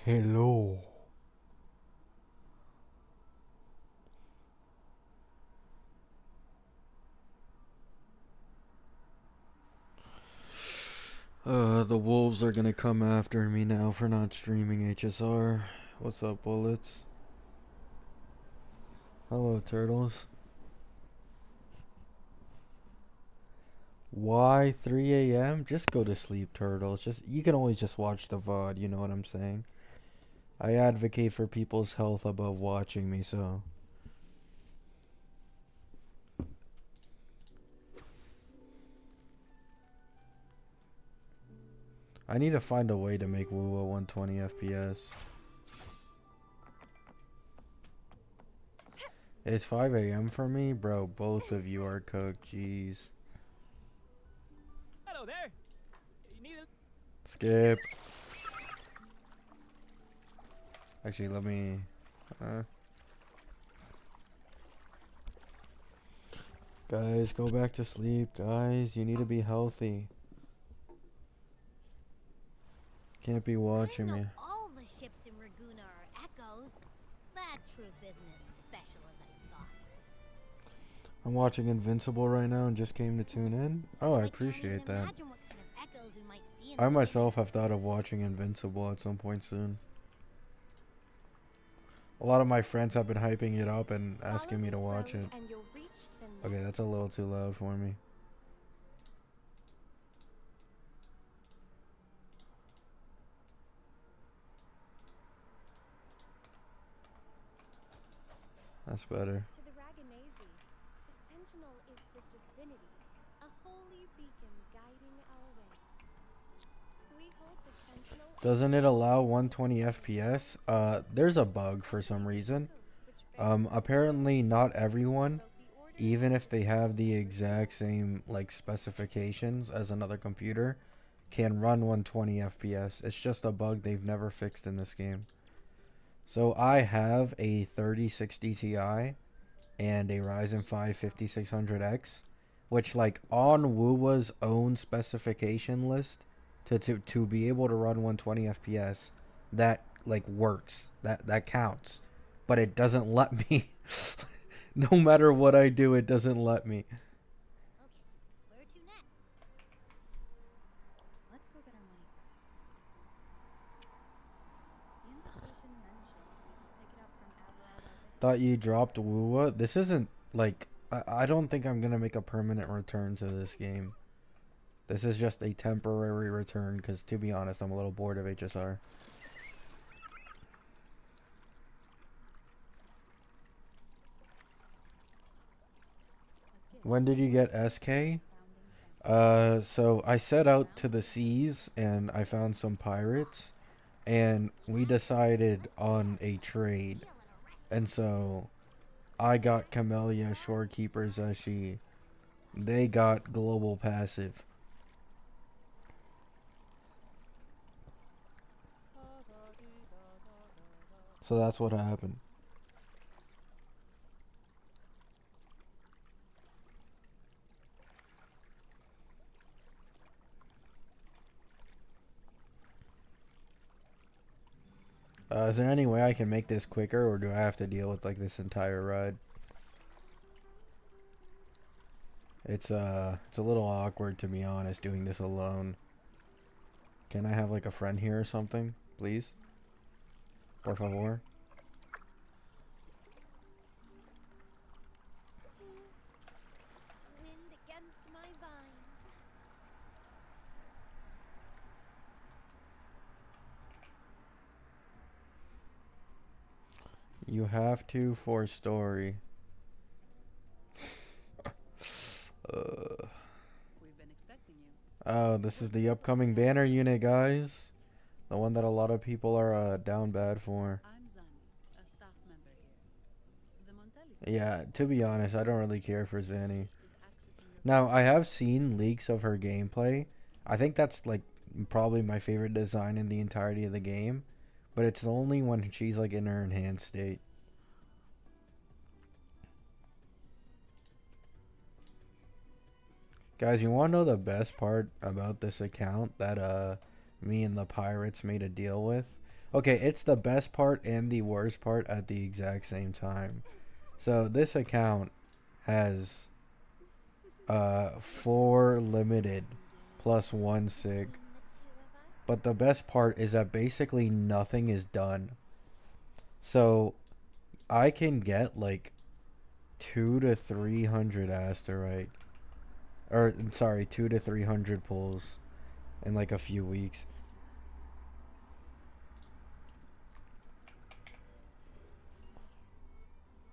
Hello. The wolves are gonna come after me now for not streaming HSR. What's up, bullets? Hello, turtles. Why 3 a.m.? Just go to sleep, turtles. You can always just watch the VOD, you know what I'm saying? I advocate for people's health above watching me, so. I need to find a way to make Wuwa 120 FPS. It's 5 a.m. for me? Bro, both of you are cooked, jeez. Hello there. You need a Skip. Actually, let me... Guys, go back to sleep, guys. You need to be healthy. Can't be watching me. All the ships in Raguna are echoes. That true business special as I thought. I'm watching Invincible right now and just came to tune in. Oh, I can't appreciate even that. imagine what kind of echoes we might see in I the myself have thought of watching Invincible at some point soon. A lot of my friends have been hyping it up and asking me to watch it. Okay, that's a little too loud for me. That's better. To the Raganese, the Sentinel is the divinity, a holy beacon guiding our way. We hold the Sentinel. Doesn't it allow 120 FPS? There's a bug for some reason. Apparently not everyone, even if they have the exact same like specifications as another computer, can run 120 FPS. It's just a bug they've never fixed in this game. So I have a 3060 Ti and a Ryzen 5 5600X, which like on Wuwa's own specification list to be able to run 120 FPS, that like works. That counts. But it doesn't let me. No matter what I do, it doesn't let me. Okay, where to next? Let's go get our money first. The invitation mentioned we pick it up from Averard. Thought you dropped Wuwa. This isn't like I don't think I'm gonna make a permanent return to this game. This is just a temporary return because, to be honest, I'm a little bored of HSR. When did you get SK? So I set out to the seas and I found some pirates and we decided on a trade. And so I got Camellia Shorekeeper Zeshi. They got global passive. So that's what happened. Is there any way I can make this quicker, or do I have to deal with like this entire ride? It's a little awkward, to be honest, doing this alone. Can I have like a friend here or something, please? Por favor. Wind against my vines. You have to for story. We've been expecting you. Oh, this is the upcoming banner unit, guys. The one that a lot of people are down bad for. I'm Zani, a staff member here. The Montelli Yeah, to be honest, I don't really care for Zanny. with access to your Now, I have seen leaks of her gameplay. I think that's like probably my favorite design in the entirety of the game. But it's only when she's like in her enhanced state. Guys, you want to know the best part about this account that me and the pirates made a deal with? Okay, it's the best part and the worst part at the exact same time. So this account has 4 limited plus 1 sig. But the best part is that basically nothing is done. So I can get like 2 to 300 asterite, or I'm sorry, 2 to 300 pulls in like a few weeks.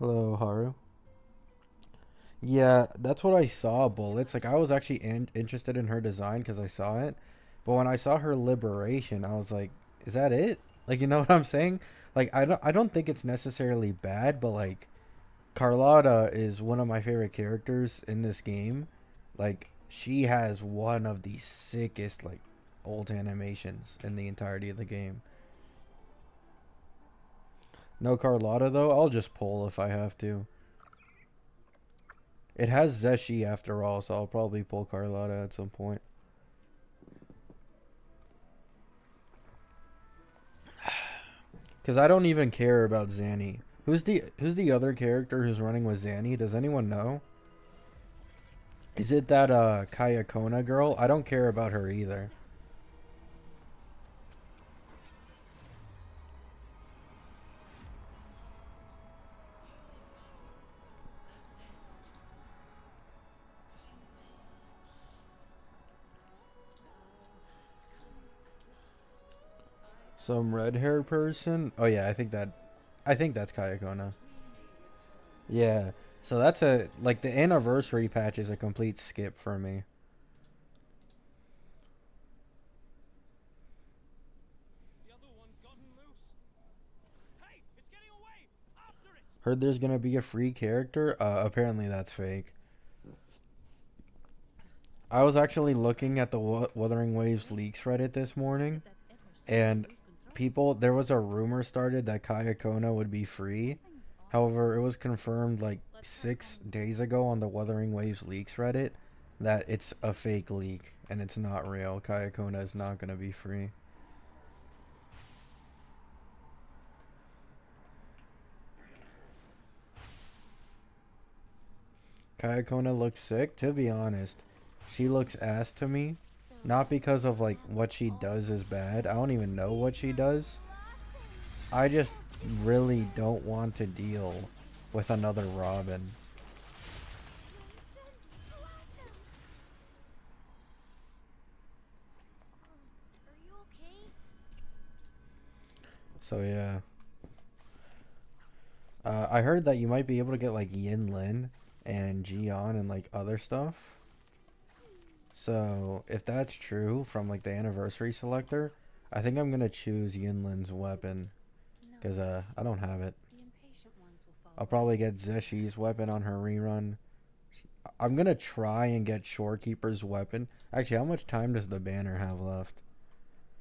Hello, Haru. Yeah, that's what I saw, Bullets. Like, I was actually interested in her design because I saw it. But when I saw her liberation, I was like, is that it? Like, you know what I'm saying? Like, I don't think it's necessarily bad, but like, Carlotta is one of my favorite characters in this game. Like, she has one of the sickest, like, ult animations in the entirety of the game. No Carlotta, though. I'll just pull if I have to. It has Zeshi after all, so I'll probably pull Carlotta at some point. Cause I don't even care about Zanny. Who's the other character who's running with Zanny? Does anyone know? Is it that Kayakona girl? I don't care about her either. Some red hair person? Oh yeah, I think that's Kayakona. Yeah. So that's a like the anniversary patch is a complete skip for me. The other one's gotten loose. Hey, it's getting away! After it! Heard there's gonna be a free character. Apparently that's fake. I was actually looking at the Wuthering Waves leaks Reddit this morning, and there was a rumor started that Kayakona would be free. However, it was confirmed like 6 days ago on the Wuthering Waves leaks Reddit that it's a fake leak and it's not real. Kayakona is not going to be free. Kayakona looks sick. To be honest, she looks ass to me. Not because of like what she does is bad. I don't even know what she does. I just really don't want to deal with another Robin. Are you okay? So yeah. I heard that you might be able to get like Yin Lin and Jion and like other stuff. So if that's true from like the anniversary selector, I think I'm gonna choose Yinlin's weapon because I don't have it. I'll probably get Zeshi's weapon on her rerun. I'm gonna try and get Shorekeeper's weapon. Actually, how much time does the banner have left?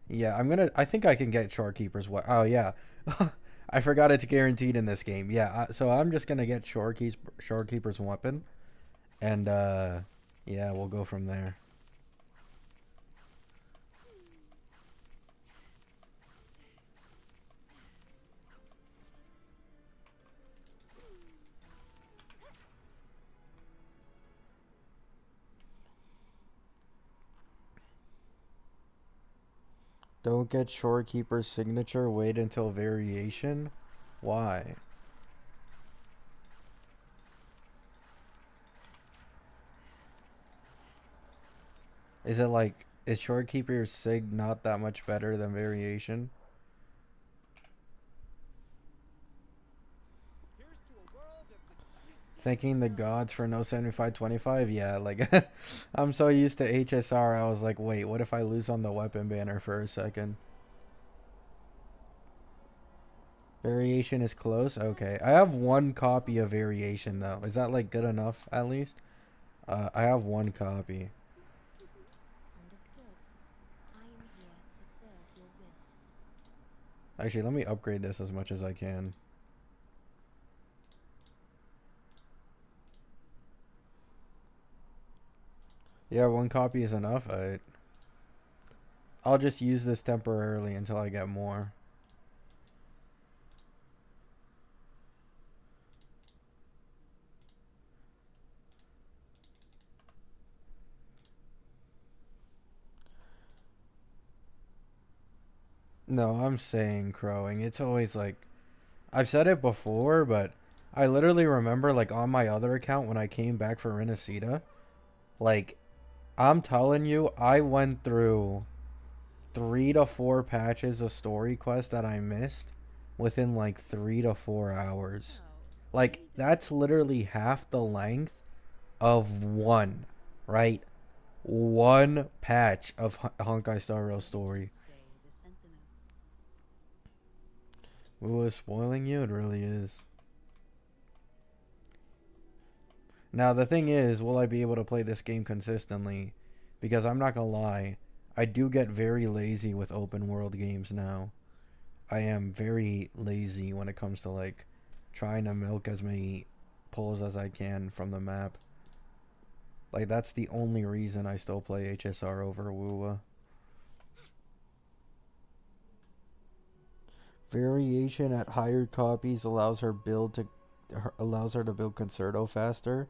Yeah, I think I can get Shorekeeper's weapon. Oh yeah, I forgot it's guaranteed in this game. Yeah, so I'm just gonna get Shorekeeper's weapon, and yeah, we'll go from there. Don't get Shorekeeper's signature. Wait until variation. Why? Is Shorekeeper's sig not that much better than variation? Here's to a world of decisive. Thanking the gods for no 7525. Yeah, like I'm so used to HSR. I was like, wait, what if I lose on the weapon banner for a second? Variation is close. Okay, I have one copy of variation though. Is that like good enough at least? I have one copy. Understood. I am here to serve your will. Actually, let me upgrade this as much as I can. Yeah, one copy is enough. I'll just use this temporarily until I get more. No, I'm saying crowing. It's always like I've said it before, but I literally remember like on my other account when I came back for Renacida, like I'm telling you, I went through 3 to 4 patches of story quests that I missed within like 3 to 4 hours. Like that's literally half the length of one, right? One patch of Honkai Star Rail story. Say the Sentinel. Ooh, it's spoiling you? It really is. Now, the thing is, will I be able to play this game consistently? Because I'm not gonna lie, I do get very lazy with open world games now. I am very lazy when it comes to like trying to milk as many pulls as I can from the map. Like that's the only reason I still play HSR over Wuwa. Variation at higher copies allows her to build Concerto faster,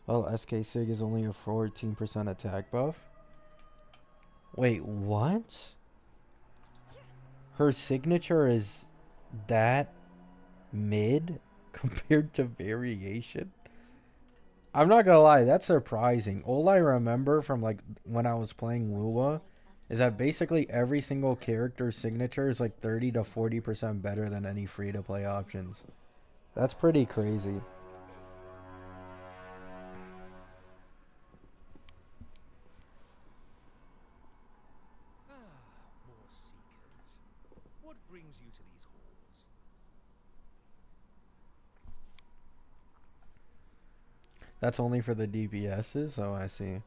while SK Sig is only a 14% attack buff. Wait, what? Her signature is that mid compared to variation? I'm not gonna lie, that's surprising. All I remember from like when I was playing Wuwa is that basically every single character's signature is like 30 to 40% better than any free to play options. That's pretty crazy. More seekers. What brings you to these halls? That's only for the DPSs, oh I see.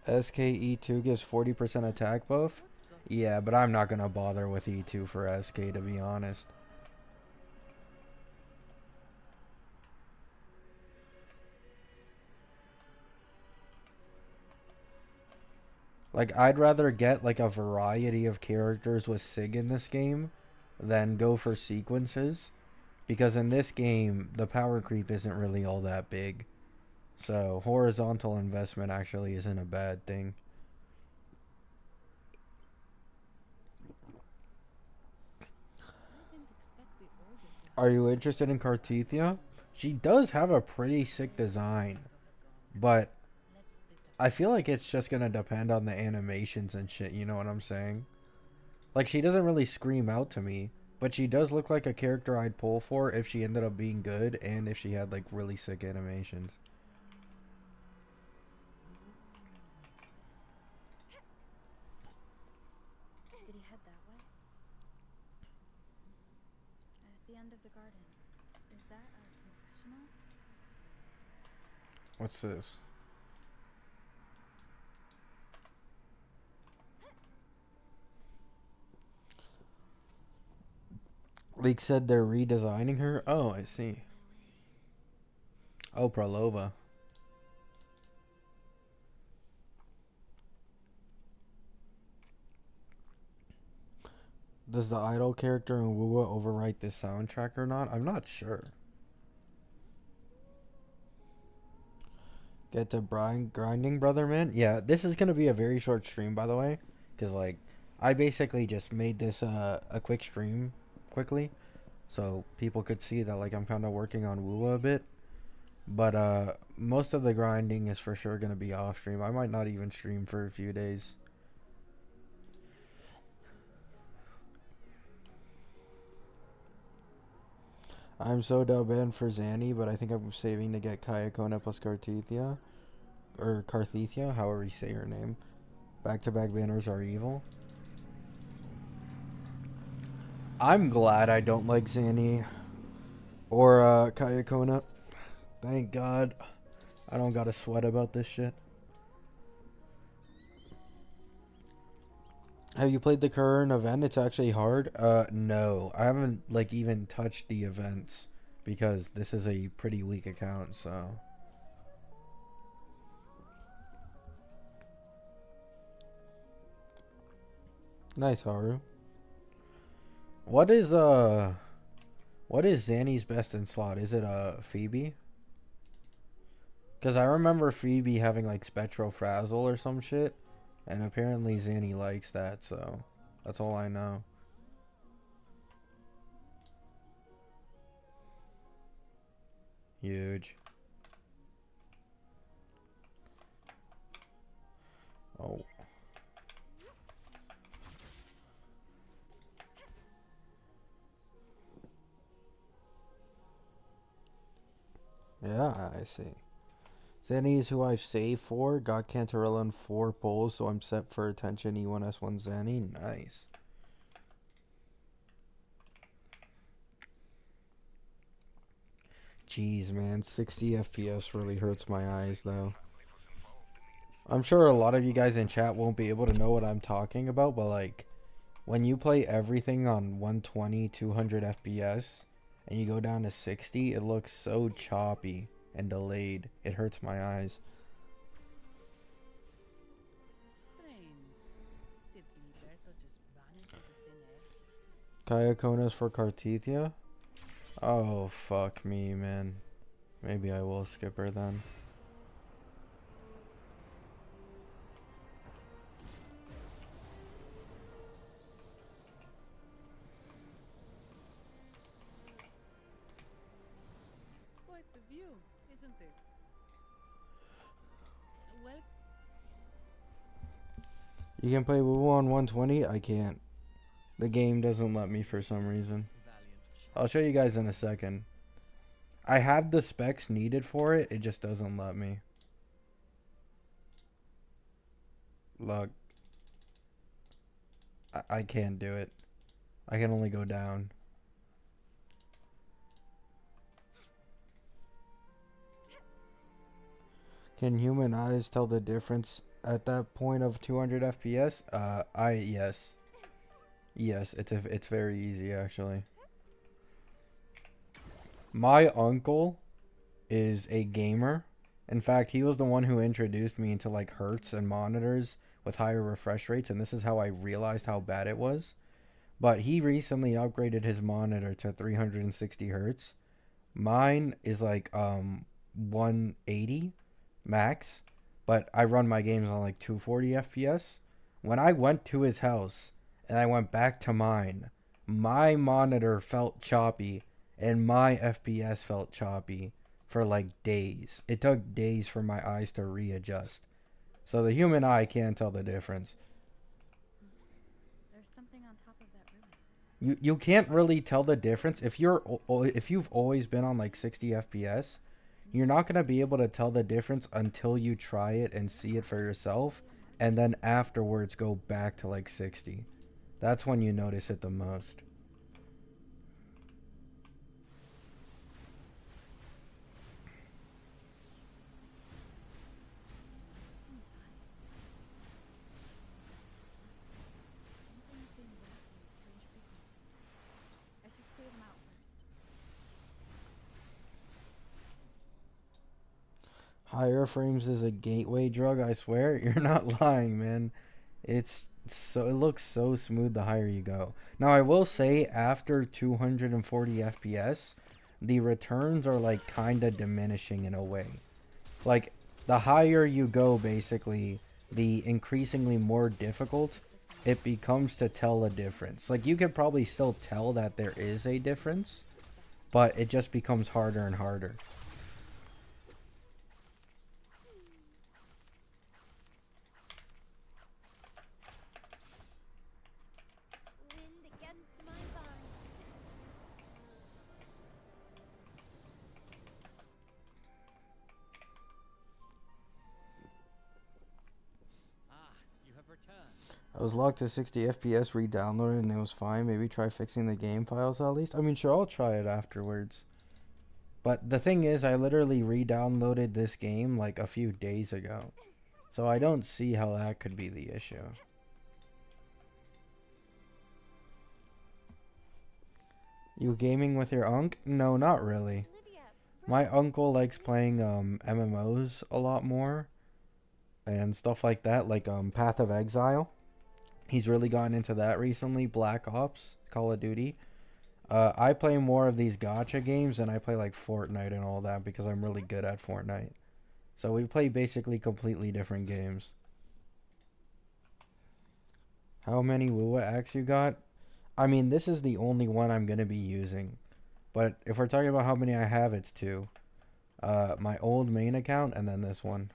SKE2 gives 40% attack buff? What's going Yeah, but I'm not gonna bother with E2 for SK to be honest. Like, I'd rather get like a variety of characters with Sig in this game than go for sequences. Because in this game, the power creep isn't really all that big. So, horizontal investment actually isn't a bad thing. I didn't expect the orbit to Are have you such interested in a Cartethia? She does have a pretty sick design, but Let's split up. I feel like it's just gonna depend on the animations and shit, you know what I'm saying? Like, she doesn't really scream out to me, but she does look like a character I'd pull for if she ended up being good and if she had, like, really sick animations. Did he head that way? At the end of the garden. Is that a confessional? What's this? Leak said they're redesigning her? Oh, I see. Oh, Pralova. Does the idol character in Wuwa overwrite this soundtrack or not? I'm not sure. Get to grinding, brother man? Yeah, this is going to be a very short stream, by the way. Because, like, I basically just made this a quick stream quickly. So people could see that, like, I'm kind of working on Wuwa a bit. But most of the grinding is for sure going to be off stream. I might not even stream for a few days. I'm so banned for Zanny, but I think I'm saving to get Kayakona plus Cartethia. Or Cartethia, however you say her name. Back-to-back banners are evil. I'm glad I don't like Zanny or Kayakona. Thank God. I don't gotta sweat about this shit. Have you played the current event? It's actually hard. No. I haven't, like, even touched the events because this is a pretty weak account, so. Nice, Haru. What is Zanny's best in slot? Is it Phoebe? Because I remember Phoebe having like Spectro Frazzle or some shit, and apparently Zanny likes that, so that's all I know. Huge. Oh. Yeah, I see. Zanny is who I've saved for. Got Cantarella in 4 polls, so I'm set for attention E1S1 Zanny. Nice. Jeez, man. 60 FPS really hurts my eyes, though. I'm sure a lot of you guys in chat won't be able to know what I'm talking about, but like, when you play everything on 120, 200 FPS, and you go down to 60, it looks so choppy and delayed. It hurts my eyes. Strange. Did Filiberto just vanish into thin air? Kayakonas for Cartethia? Oh, fuck me, man. Maybe I will skip her then. Quite the view, isn't it? Well, You can play Wuwa on 120? I can't. The game doesn't let me for some reason. I'll show you guys in a second. I have the specs needed for it, it just doesn't let me. Look. I can't do it. I can only go down. Can human eyes tell the difference at that point of 200 FPS? Yes. Yes, it's very easy actually. My uncle is a gamer. In fact, he was the one who introduced me into like hertz and monitors with higher refresh rates, and this is how I realized how bad it was. But he recently upgraded his monitor to 360 hertz. Mine is like 180 max, but I run my games on like 240 FPS. When I went to his house and I went back to mine, my monitor felt choppy and my FPS felt choppy for like days. It took days for my eyes to readjust. So the human eye can't tell the difference. There's something on top of that ruin. You can't really tell the difference if you've always been on like 60 FPS. You're not going to be able to tell the difference until you try it and see it for yourself, and then afterwards go back to like 60. That's when you notice it the most. What's inside? Something's being wrapped in strange frequencies. I should clear them out first. Higher frames is a gateway drug, I swear. You're not lying, man. It looks so smooth the higher you go. Now I will say after 240 FPS, the returns are like kind of diminishing in a way. Like the higher you go, basically, the increasingly more difficult it becomes to tell a difference. Like you could probably still tell that there is a difference, but it just becomes harder and harder. Wind against my vines. Ah, you have returned. I was locked to 60 FPS, re-downloaded, and it was fine. Maybe try fixing the game files at least. I mean, sure, I'll try it afterwards. But the thing is, I literally re-downloaded this game like a few days ago. So I don't see how that could be the issue. You gaming with your unc? No, not really. Olivia, My uncle likes playing MMOs a lot more and stuff like that, like Path of Exile. He's really gotten into that recently. Black Ops, Call of Duty. I play more of these gacha games, and I play like Fortnite and all that because I'm really good at Fortnite. So we play basically completely different games. How many Wuwa acts you got? I mean, this is the only one I'm going to be using. But if we're talking about how many I have, it's 2. My old main account and then this one.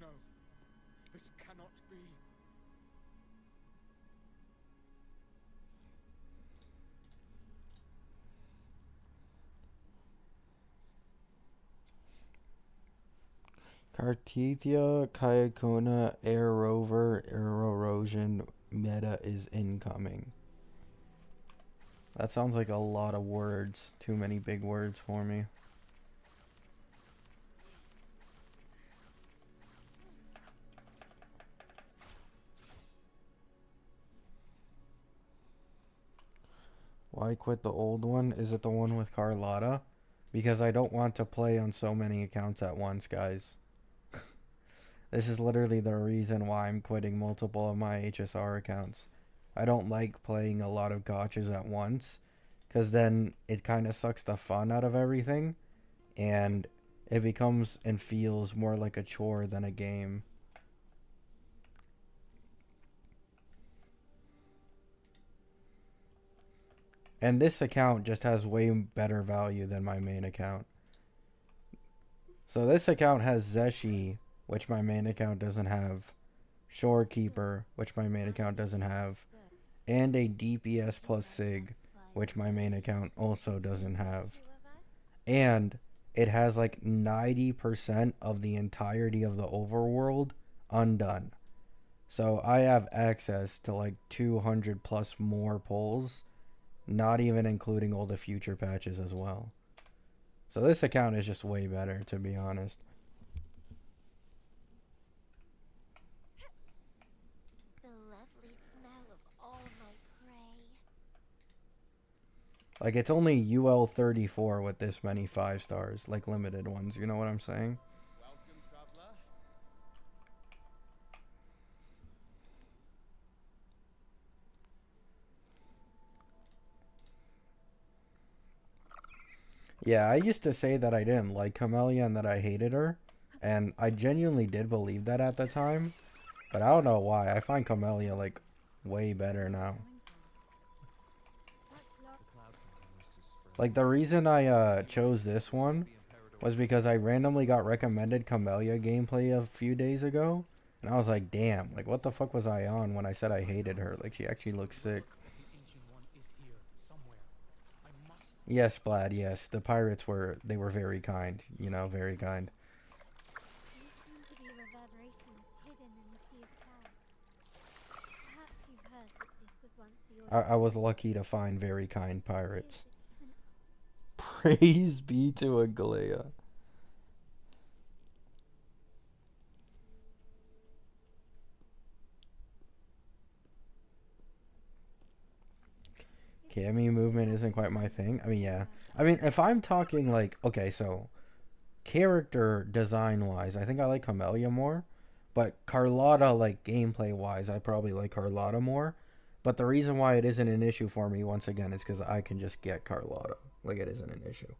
No, this cannot be. Cartesia, Kayakona, Air Rover, Air Erosion, meta is incoming. That sounds like a lot of words. Too many big words for me. Why quit the old one? Is it the one with Carlotta? Because I don't want to play on so many accounts at once, guys. This is literally the reason why I'm quitting multiple of my HSR accounts. I don't like playing a lot of gotchas at once, because then it kind of sucks the fun out of everything, and it becomes and feels more like a chore than a game. And this account just has way better value than my main account. So this account has Zeshi, which my main account doesn't have, Shorekeeper, which my main account doesn't have, and a DPS plus Sig, which my main account also doesn't have. And it has like 90% of the entirety of the overworld undone. So I have access to like 200 plus more polls, not even including all the future patches as well. So this account is just way better, to be honest. The lovely smell of all my prey. Like, it's only UL 34 with this many 5 stars, like limited ones, you know what I'm saying? Welcome, traveler. Yeah, I used to say that I didn't like Camellia and that I hated her, and I genuinely did believe that at the time, but I don't know why. I find Camellia, like, way better now. Like, the reason I chose this one was because I randomly got recommended Camellia gameplay a few days ago, and I was like, damn, like, what the fuck was I on when I said I hated her? Like, she actually looks sick. The Ancient One is here somewhere. I must. Yes, Blad, yes. The pirates were very kind, you know, very kind. These seem to be reverberations hidden in the sea of clouds. Perhaps you've heard that this was once the I was lucky to find very kind pirates. Praise be to Aglaya. Cammy movement isn't quite my thing. I mean, yeah. I mean, if I'm talking like, okay, so character design wise, I think I like Camellia more. But Carlotta, like gameplay wise, I probably like Carlotta more. But the reason why it isn't an issue for me, once again, is because I can just get Carlotta. Like, it isn't an issue.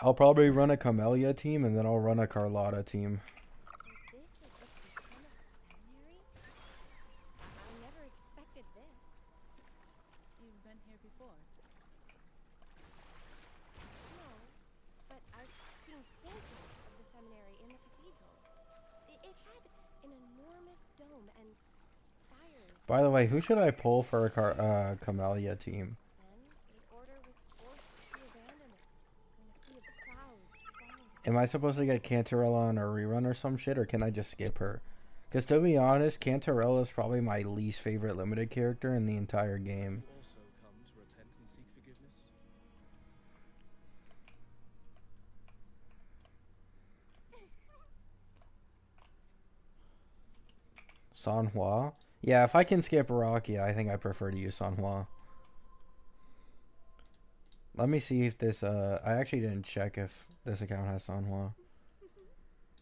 I'll probably run a Camellia team and then I'll run a Carlotta team. So this is what's become of the seminary? I never expected this. You've been here before. No, but I've seen paintings of the seminary in the cathedral. It had an enormous dome and spires. By the way, who should I pull for a Camellia team? Then the order was forced to abandon it in a sea of clouds swallowed it. Am I supposed to get Cantarella on a rerun or some shit, or can I just skip her? Because to be honest, Cantarella is probably my least favorite limited character in the entire game. Also come to repent and seek forgiveness. Sanhua? Yeah, if I can skip Rocky, I think I prefer to use Sanhua. Let me see if this, I actually didn't check if this account has Sanhua.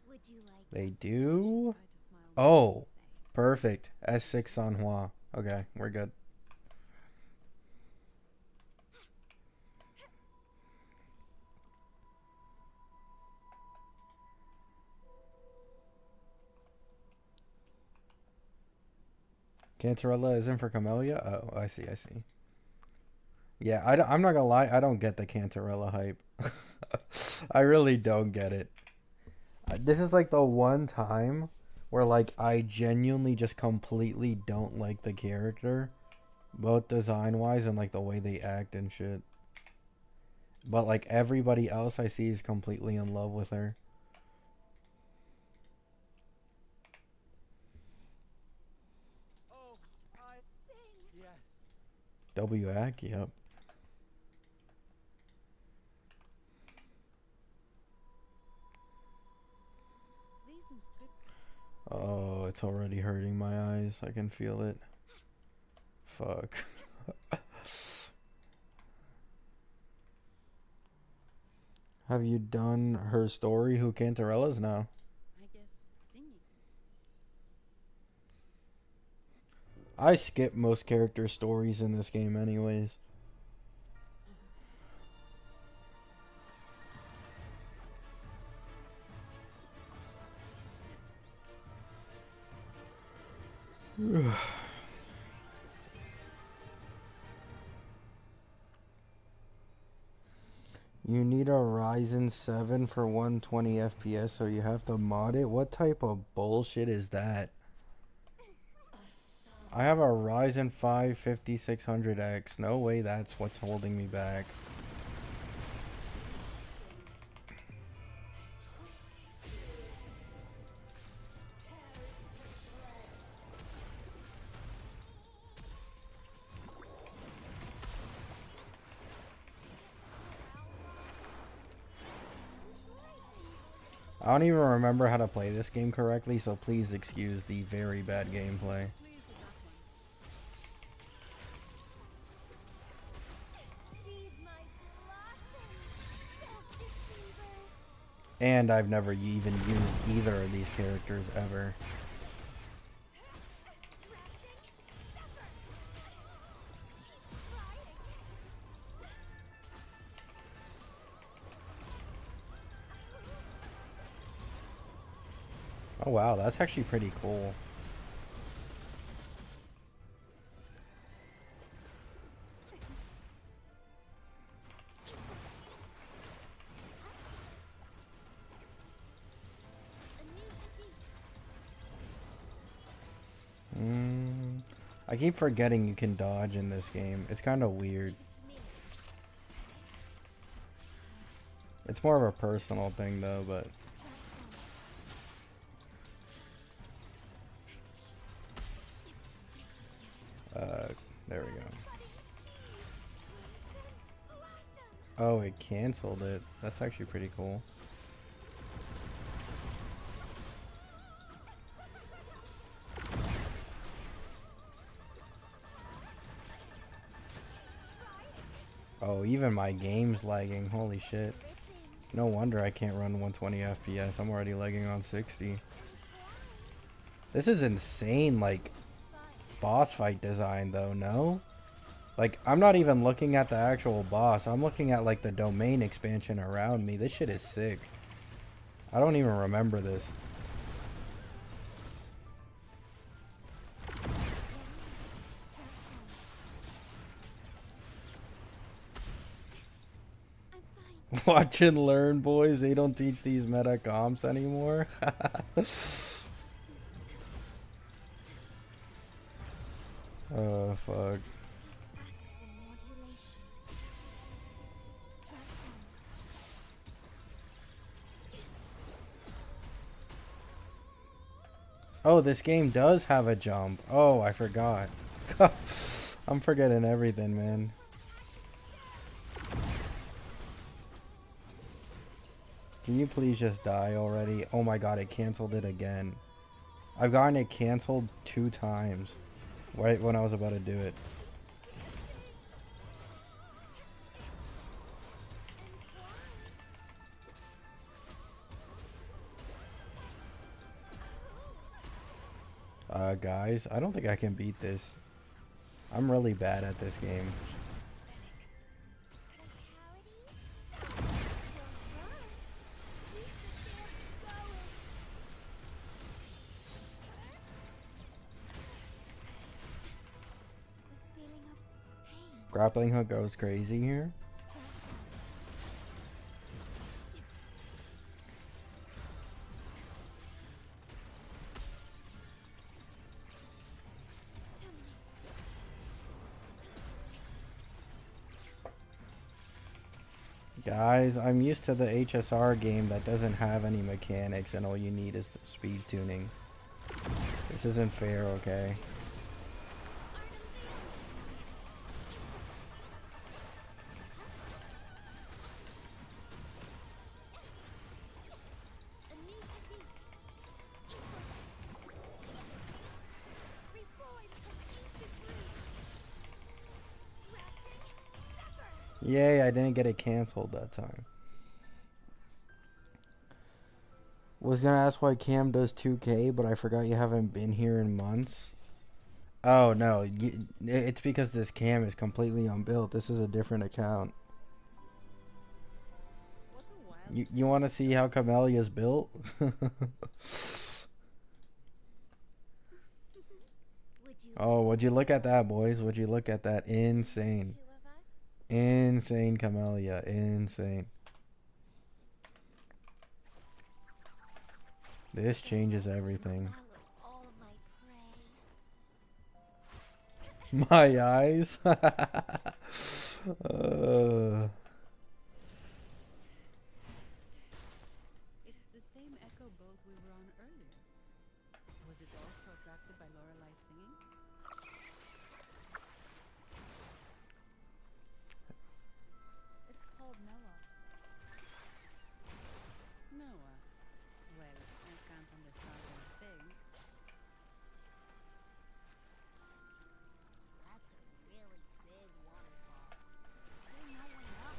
Would you like They do? Try to smile Oh, when you say. perfect. S6 Sanhua. Okay, we're good. Cantarella is in for Camellia? Oh, I see, I see. Yeah, I'm not gonna lie, I don't get the Cantarella hype. I really don't get it. This is like the one time where like I genuinely just completely don't like the character, both design wise and like the way they act and shit. But like everybody else I see is completely in love with her. Oh, yes. W Ack, yep. Reason's good. Oh, it's already hurting my eyes. I can feel it. Fuck. Have you done her story? Who Cantarella's now? I guess singing. I skip most character stories in this game anyways. You need a Ryzen 7 for 120 FPS, so you have to mod it? What type of bullshit is that? I have a Ryzen 5 5600X. No way that's what's holding me back. I don't even remember how to play this game correctly, so please excuse the very bad gameplay. Pleased with that one. Feed my blossoms, self-deceivers. And I've never even used either of these characters ever. Oh wow, that's actually pretty cool. I keep forgetting you can dodge in this game. It's kind of weird. It's more of a personal thing though, but... there we go. Oh, it canceled it. That's actually pretty cool. Oh, even my game's lagging. Holy shit. No wonder I can't run 120 FPS. I'm already lagging on 60. This is insane, like, boss fight design, though, no? Like, I'm not even looking at the actual boss. I'm looking at, like, the domain expansion around me. This shit is sick. I don't even remember this. Watch and learn, boys. They don't teach these meta comps anymore. Oh, fuck. Oh, this game does have a jump. Oh, I forgot. I'm forgetting everything, man. Can you please just die already? Oh my god, it canceled it again. I've gotten it canceled 2 times. Right when I was about to do it. Guys, I don't think I can beat this. I'm really bad at this game. Grappling hook goes crazy here. Guys, I'm used to the HSR game that doesn't have any mechanics and all you need is speed tuning. This isn't fair, okay? Yay, I didn't get it canceled that time. Was gonna ask why Cam does 2K, but I forgot you haven't been here in months. Oh no, it's because this Cam is completely unbuilt. This is a different account. What a wild You want to see how Camelia's built? Oh, would you look at that, boys? Would you look at that? Insane. Insane, Camellia. Insane. This changes everything. My eyes. It's the same echo boat we were on earlier. Was it also attracted by Lorelai's singing? It's called Noah. Noah. Well, I can't understand what you're saying. That's a really big waterfall. Is there no way up?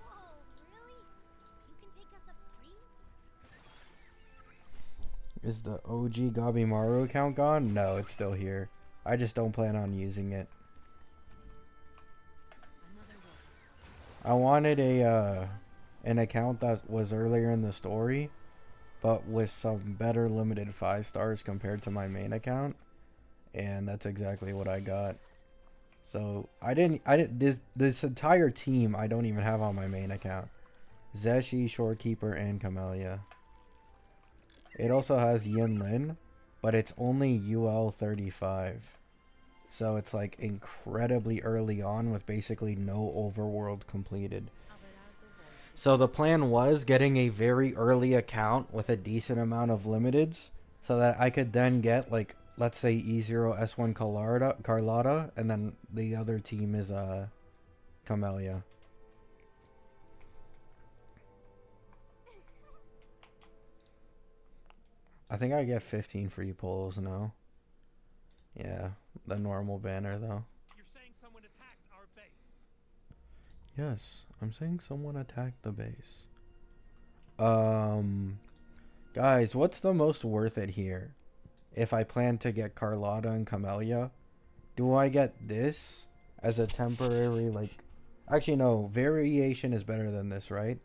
Whoa, really? You can take us upstream? Is the OG Gabimaru account gone? No, it's still here. I just don't plan on using it. Another one. I wanted an account that was earlier in the story, but with some better limited 5 stars compared to my main account, and that's exactly what I got. So this entire team I don't even have on my main account. Zeshi, Shorekeeper, and Camellia. It also has Yin Lin, but it's only UL 35. So it's like incredibly early on with basically no overworld completed. So the plan was getting a very early account with a decent amount of limiteds so that I could then get like, let's say E0 S1 Carlotta, and then the other team is Camellia. I think I get 15 free pulls now. Yeah, the normal banner though. You're saying someone attacked our base. Yes, I'm saying someone attacked the base. Guys, what's the most worth it here? If I plan to get Carlotta and Camellia, do I get this as a temporary, like... Actually, no, variation is better than this, right?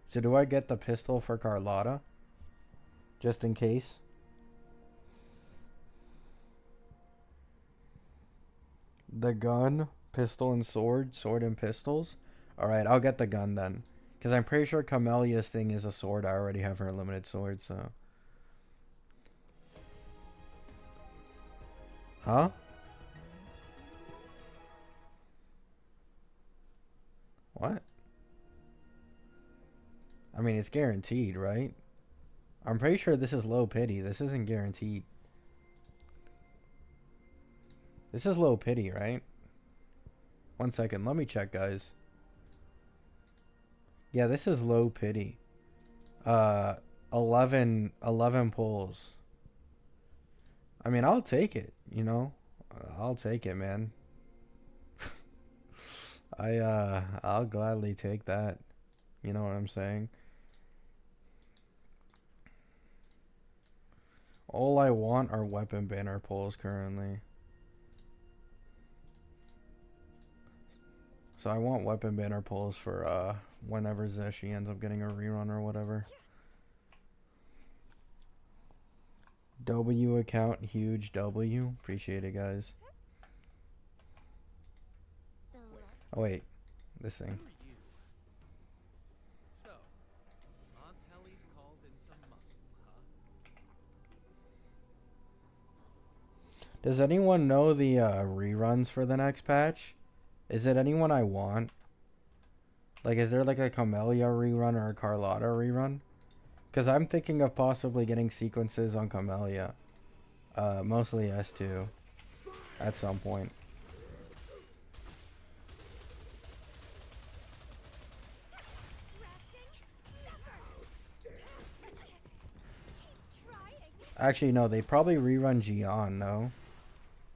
So do I get the pistol for Carlotta? Just in case? The gun, pistol and sword, sword and pistols? Alright, I'll get the gun then. Because I'm pretty sure Camellia's thing is a sword. I already have her limited sword, so... Huh? What? I mean, it's guaranteed, right? I'm pretty sure this is low pity. This isn't guaranteed. This is low pity, right? 1 second. Let me check, guys. Yeah, this is low pity. 11 pulls. I mean, I'll take it, you know? I'll take it, man. I'll gladly take that. You know what I'm saying? All I want are weapon banner pulls currently. So I want weapon banner pulls for whenever Zeshi ends up getting a rerun or whatever. W account, huge W. Appreciate it, guys. The look. Oh wait, this thing. Who are you? So, Aunt Helly's called in some muscle, huh? Does anyone know the reruns for the next patch? Is it anyone I want? Like, is there like a Camellia rerun or a Carlotta rerun? Because I'm thinking of possibly getting sequences on Camellia. Mostly S2. At some point. Actually, no, they probably rerun Gion, no?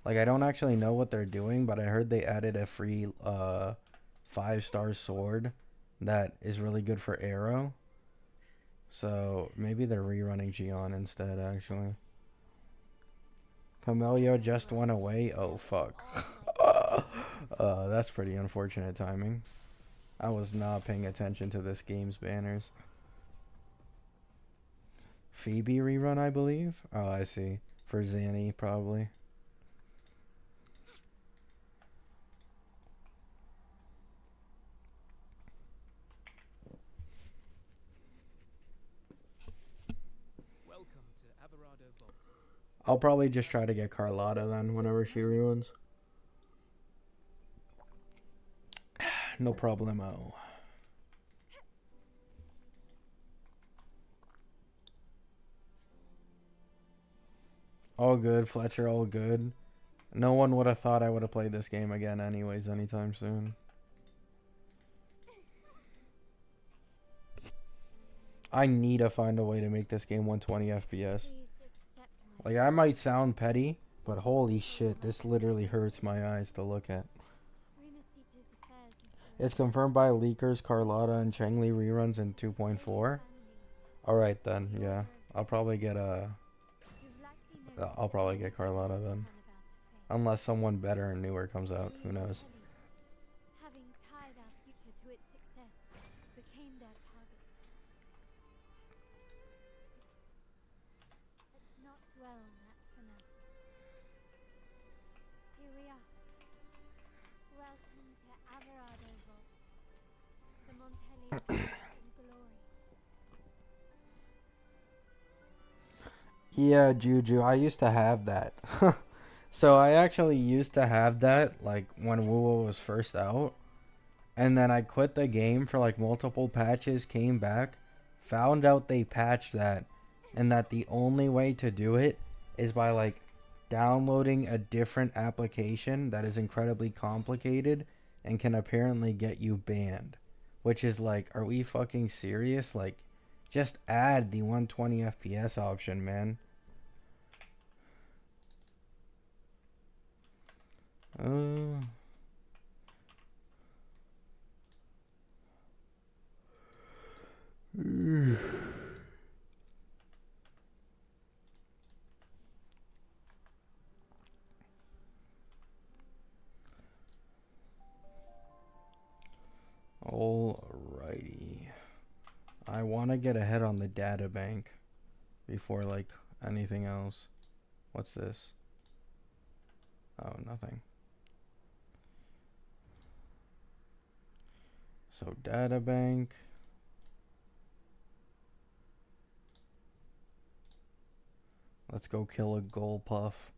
Like, I don't actually know what they're doing, but I heard they added a free 5-star sword that is really good for arrow. So, maybe they're rerunning Gion instead, actually. Camellia just went away? Oh, fuck. That's pretty unfortunate timing. I was not paying attention to this game's banners. Phoebe rerun, I believe? Oh, I see. For Zanny, probably. Welcome to Averado Vault. I'll probably just try to get Carlotta then, whenever she reruns. No problemo. All good, Fletcher, all good. No one would have thought I would have played this game again anyways anytime soon. I need to find a way to make this game 120 FPS. Please accept my Like, I might sound petty, but holy shit, this literally hurts my eyes to look at. Runasita's affairs and It's confirmed by leakers, Carlotta and Chengli reruns in 2.4. family. Alright then, yeah. I'll probably get You've likely known I'll probably get Carlotta then. Unless someone better and newer comes out, who knows. Having tied our future to its success, became their target. Let's not dwell on that for now. Here we are. Welcome to Averado Vault. The Montelli in glory. Yeah, Juju, I used to have that. So I actually used to have that, like, when Wuwa was first out. And then I quit the game for, like, multiple patches, came back, found out they patched that, and that the only way to do it is by, like, downloading a different application that is incredibly complicated and can apparently get you banned. Which is like, are we fucking serious? Like, just add the 120 FPS option, man. Alrighty. I want to get ahead on the data bank before, like, anything else. What's this? Oh, nothing. So, data bank. Let's go kill a gold puff.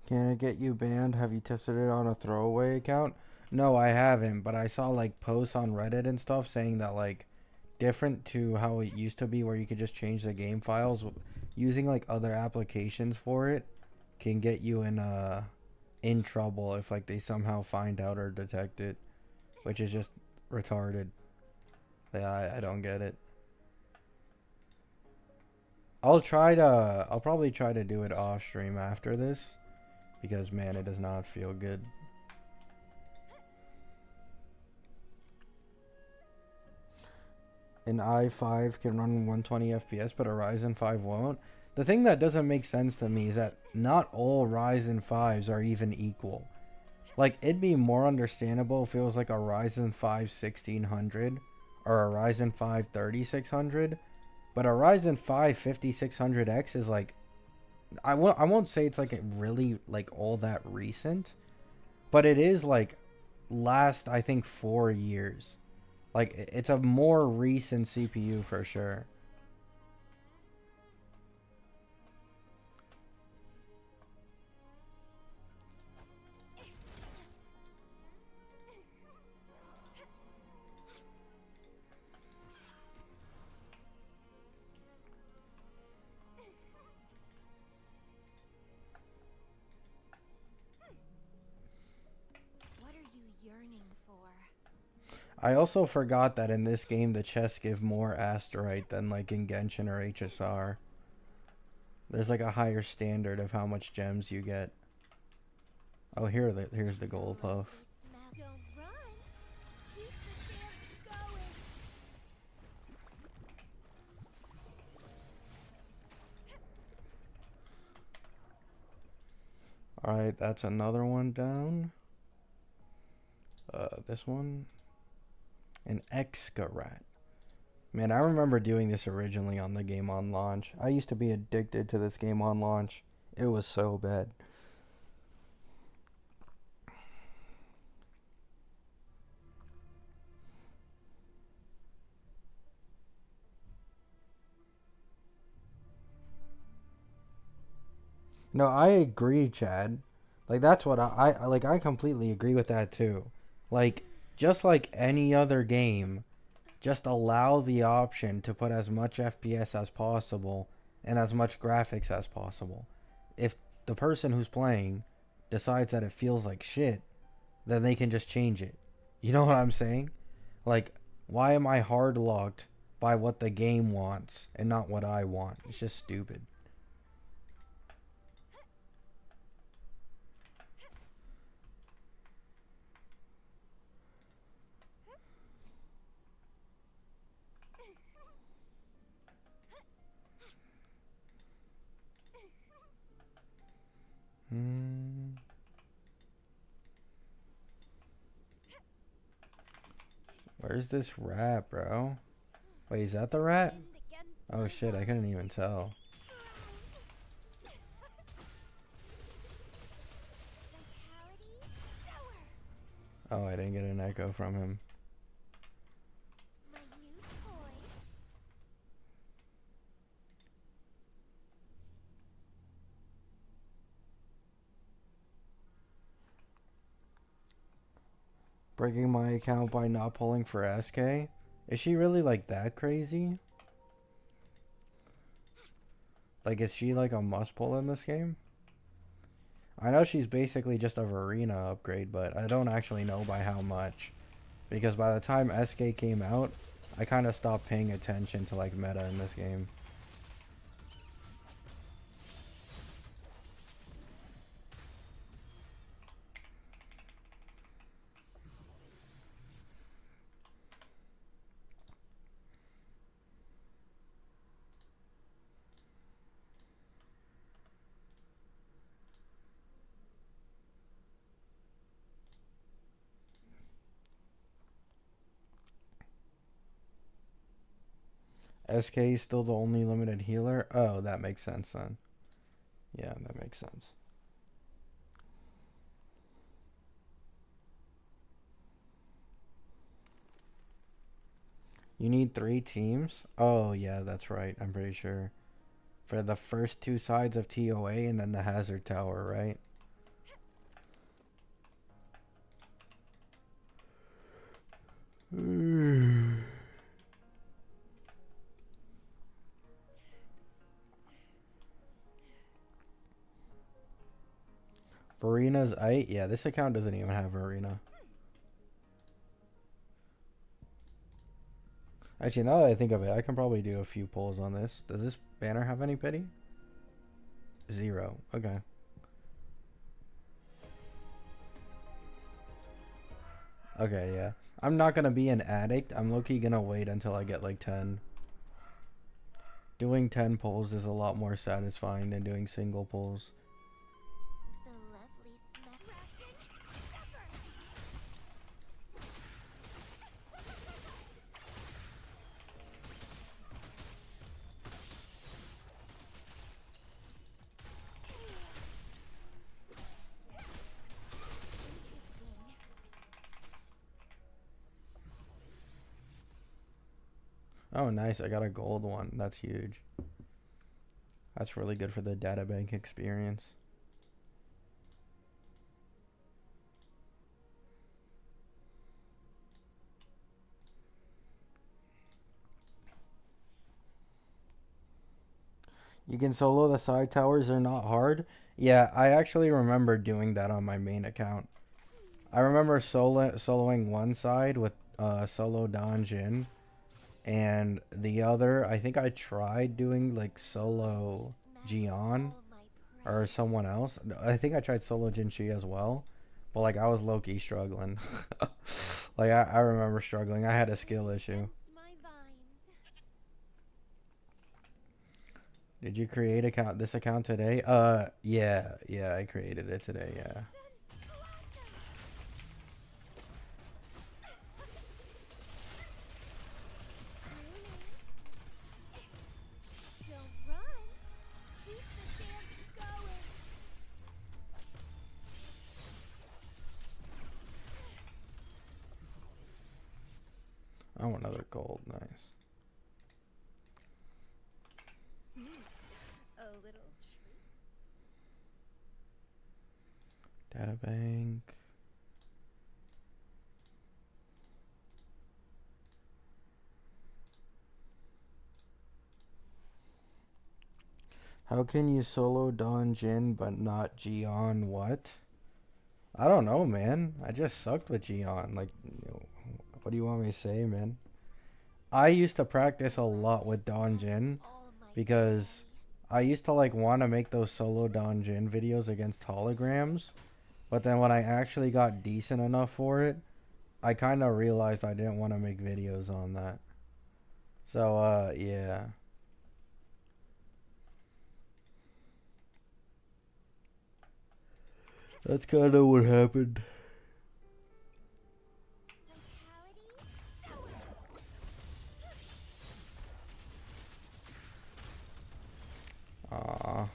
Can I get you banned? Have you tested it on a throwaway account? No, I haven't, but I saw, like, posts on Reddit and stuff saying that, like, different to how it used to be where you could just change the game files, using, like, other applications for it can get you in trouble if, like, they somehow find out or detect it, which is just retarded. Yeah, I don't get it. I'll probably try to do it off stream after this, because man, it does not feel good. An i5 can run 120 FPS, but a Ryzen 5 won't. The thing that doesn't make sense to me is that not all Ryzen 5s are even equal. Like, it'd be more understandable if it was like a Ryzen 5 1600 or a Ryzen 5 3600. But a Ryzen 5 5600X is like, I won't say it's like really like all that recent, but it is like last, I think, 4 years. Like, it's a more recent CPU for sure. What are you yearning for? I also forgot that in this game the chests give more asterite than like in Genshin or HSR. There's like a higher standard of how much gems you get. Oh, here's the gold puff. Don't run. Keep the dance going. Alright, that's another one down. This one. An Excarat. Man, I remember doing this originally on the game on launch. I used to be addicted to this game on launch. It was so bad. No, I agree, Chad. Like, that's what I like. I completely agree with that too. Like, just like any other game, just allow the option to put as much FPS as possible and as much graphics as possible. If the person who's playing decides that it feels like shit, then they can just change it. You know what I'm saying? Like, why am I hard locked by what the game wants and not what I want? It's just stupid. Hmm. Where's this rat, bro? Wait, is that the rat? Oh shit, I couldn't even tell. Oh, I didn't get an echo from him. My new toy. Breaking my account by not pulling for SK? Is she really like that crazy? Like, is she like a must pull in this game? I know she's basically just a Verena upgrade, but I don't actually know by how much. Because by the time SK came out, I kind of stopped paying attention to like meta in this game. SK is still the only limited healer? Oh, that makes sense then. Yeah, that makes sense. You need 3 teams? Oh, yeah, that's right. I'm pretty sure. For the first 2 sides of TOA and then the hazard tower, right? Verena's 8? Yeah, this account doesn't even have Verena. Actually, now that I think of it, I can probably do a few pulls on this. Does this banner have any pity? 0. Okay. Okay, yeah. I'm not gonna be an addict. I'm low-key gonna wait until I get like 10. Doing 10 pulls is a lot more satisfying than doing single pulls. The lovely smack. Oh, nice. I got a gold one. That's huge. That's really good for the databank experience. You can solo the side towers. They're not hard. Yeah, I actually remember doing that on my main account. I remember soloing one side with solo Don Jin, and the other, I think I tried doing like solo Jian or someone else. I think I tried solo Jinchi as well, but like I was low key struggling. Like I remember struggling. I had a skill issue. Did you create this account today? Yeah, I created it today. Yeah. Don't run. Keep the dance going. Oh, another gold. Nice. A little treat. Databank. How can you solo Don Jin but not Gion? What? I don't know, man. I just sucked with Gion. Like, what do you want me to say, man? I used to practice a lot with Don Jin because I used to like want to make those solo Don Jin videos against holograms, but then when I actually got decent enough for it, I kind of realized I didn't want to make videos on that. So, yeah. That's kind of what happened. Aw.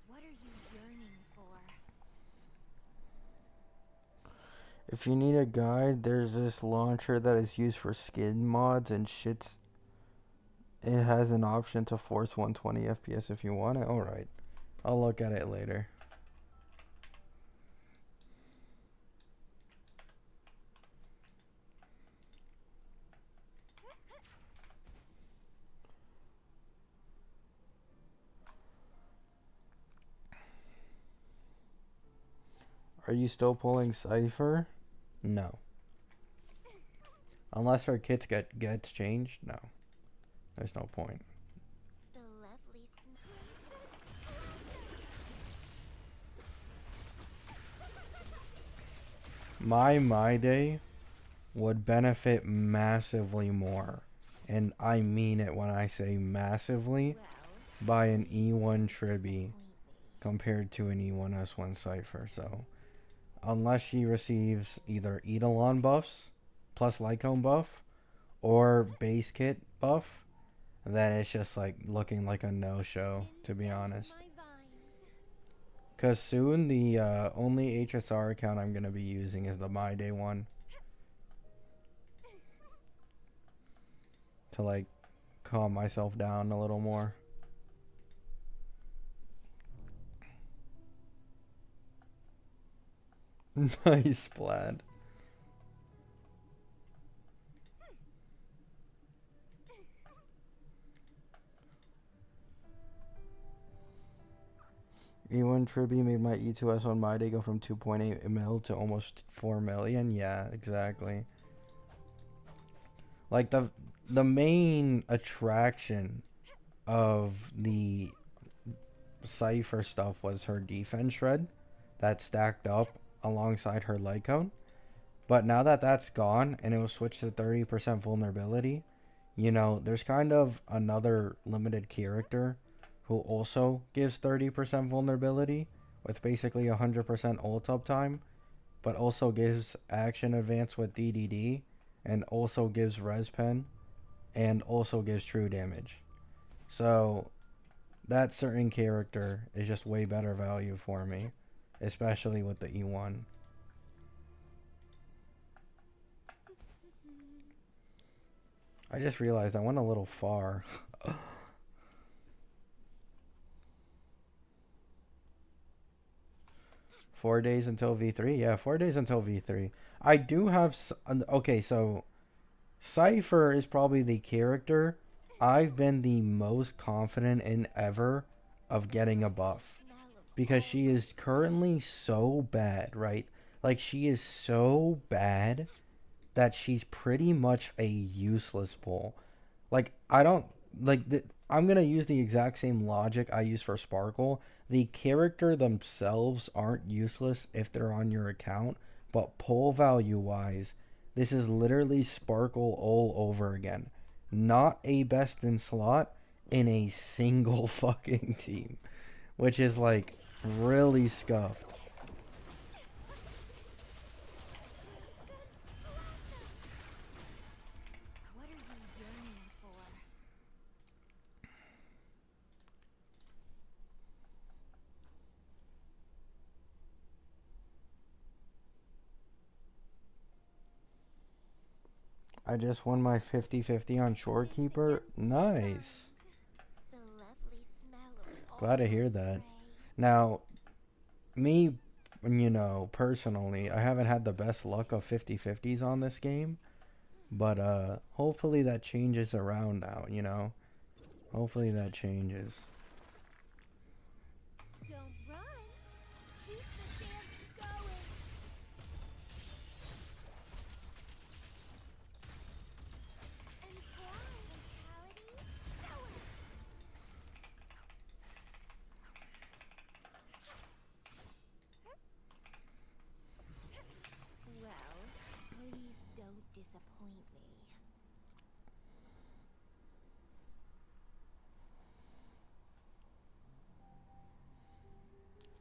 What are you yearning for? If you need a guide, there's this launcher that is used for skin mods and shits. It has an option to force 120 FPS if you want it. Alright. I'll look at it later. Are you still pulling Cypher? No. Unless her kits gets changed? No. There's no point. The lovely My day would benefit massively more, and I mean it when I say massively, by an E1 Tribi compared to an E1S1 Cypher. So, unless she receives either Eidolon buffs plus Lycone buff or base kit buff, then it's just like looking like a no-show, to be honest. Because soon the only HSR account I'm going to be using is the My Day one. To like calm myself down a little more. Nice, Splad. E1 Tribi made my E2S1 My Day go from 2.8 mil to almost 4 million. Yeah, exactly. Like the main attraction of the Cypher stuff was her defense shred that stacked up alongside her Lycone. But now that that's gone and it was switched to 30% vulnerability, you know, there's kind of another limited character who also gives 30% vulnerability with basically 100% ult uptime, but also gives action advance with DDD, and also gives res pen, and also gives true damage. So that certain character is just way better value for me, especially with the E1. I just realized I went a little far. 4 days until V3? Yeah, 4 days until V3. I do have. Okay, so Cypher is probably the character I've been the most confident in ever of getting a buff. Because she is currently so bad, right? Like, she is so bad that she's pretty much a useless pull. Like, I don't like I'm gonna use the exact same logic I use for Sparkle. The character themselves aren't useless if they're on your account, but pull value wise, this is literally Sparkle all over again. Not a best in slot in a single fucking team, which is like really scuffed. What are you yearning for? I just won my 50-50 on Shorekeeper. Nice. The lovely smell of Glad to hear that. Now, me, personally, I haven't had the best luck of 50-50s on this game. But hopefully that changes around now. Hopefully that changes. Don't run. Keep the dance going. And try mentality. Show it. Well, please don't disappoint me.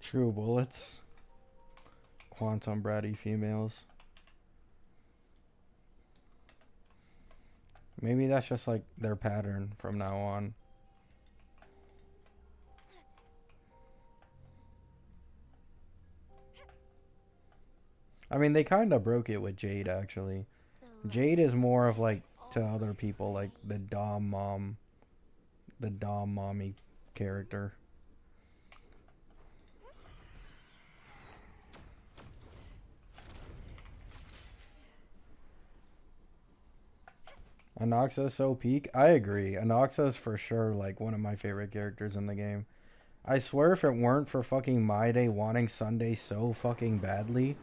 True bullets. Quantum bratty females. Maybe that's just like their pattern from now on. I mean, they kind of broke it with Jade, actually. Jade is more of like, to other people, like the Dom mom, the Dom mommy character. Anoxa so peak. I agree. Anoxa is for sure like one of my favorite characters in the game. I swear if it weren't for fucking My Day wanting Sunday so fucking badly,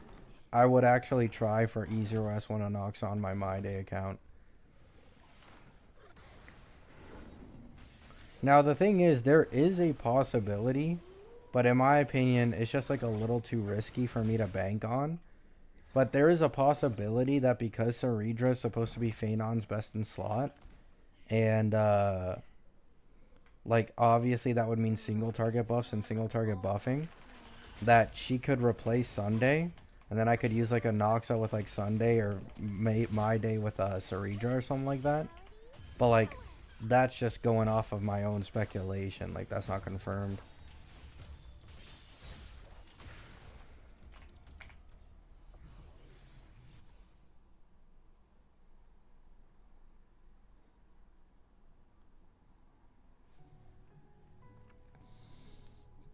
I would actually try for E0S1 Anoxa on my My Day account. Now the thing is, there is a possibility, but in my opinion, it's just like a little too risky for me to bank on. But there is a possibility that because Saridra is supposed to be Phaenon's best in slot, and like obviously that would mean single target buffs and single target buffing, that she could replace Sunday, and then I could use like a Noxa with like Sunday or My Day with Saridra or something like that. But like that's just going off of my own speculation. Like that's not confirmed.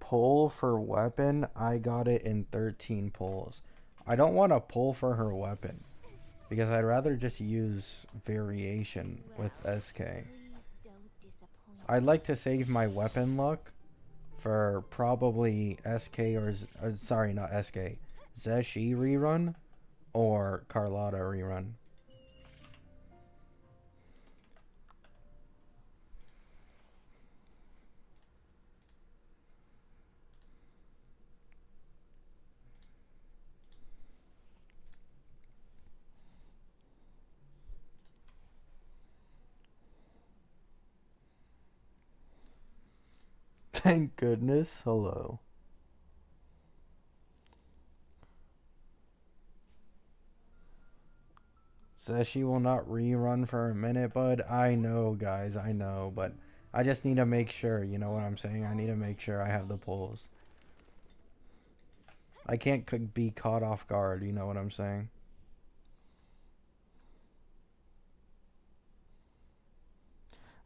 Pull for weapon, I got it in 13 pulls. I don't want to pull for her weapon because I'd rather just use variation with SK. Please don't disappoint I'd like to save my weapon luck for probably SK or sorry, not SK, Zeshi rerun or Carlotta rerun. Thank goodness. Hello. Says she will not rerun for a minute, bud. I know, guys. I know, but I just need to make sure, you know what I'm saying? I need to make sure I have the pulls. I can't be caught off guard, you know what I'm saying?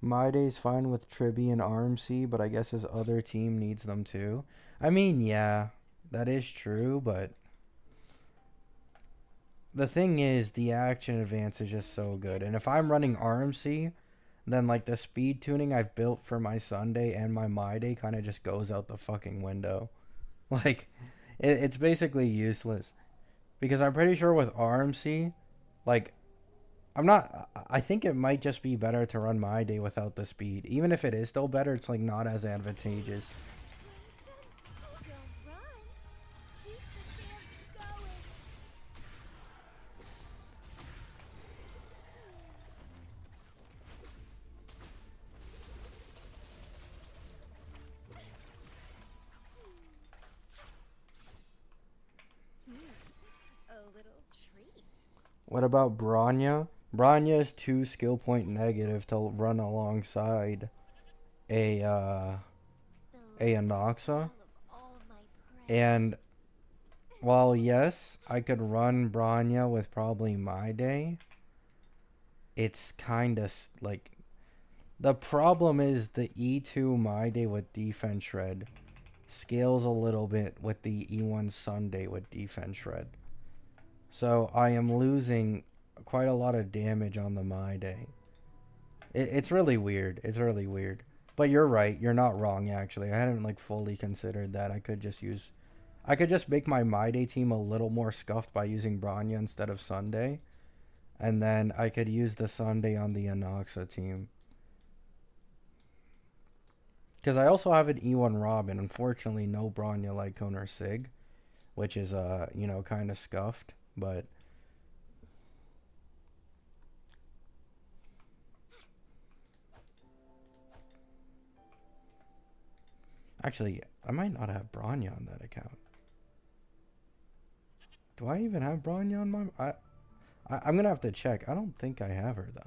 My day's fine with Tribby and RMC, but I guess his other team needs them too. I mean, yeah, that is true, but the thing is, the action advance is just so good. And if I'm running RMC, then like the speed tuning I've built for my Sunday and my day kind of just goes out the fucking window. Like, it's basically useless. Because I'm pretty sure with RMC, like, I'm not. I think it might just be better to run my day without the speed. Even if it is still better, it's like not as advantageous. Don't run. Keep the dance going. A little treat. What about Bronya? Bronya is 2 skill point negative to run alongside a The Anoxa. smell of all my prey. And while yes, I could run Bronya with probably my day, it's kind of like the problem is the E2 my day with defense shred scales a little bit with the E1 Sunday with defense shred. So I am losing quite a lot of damage on the my day. It's really weird. It's really weird. But you're right. You're not wrong actually. I hadn't like fully considered that. I could just make my day team a little more scuffed by using Bronya instead of Sunday. And then I could use the Sunday on the Anoxa team. Because I also have an E1 Robin. Unfortunately, no Bronya, Lycone, or Sig. Which is, kind of scuffed. But actually, I might not have Bronya on that account. Do I even have Bronya on my... I'm going to have to check. I don't think I have her, though.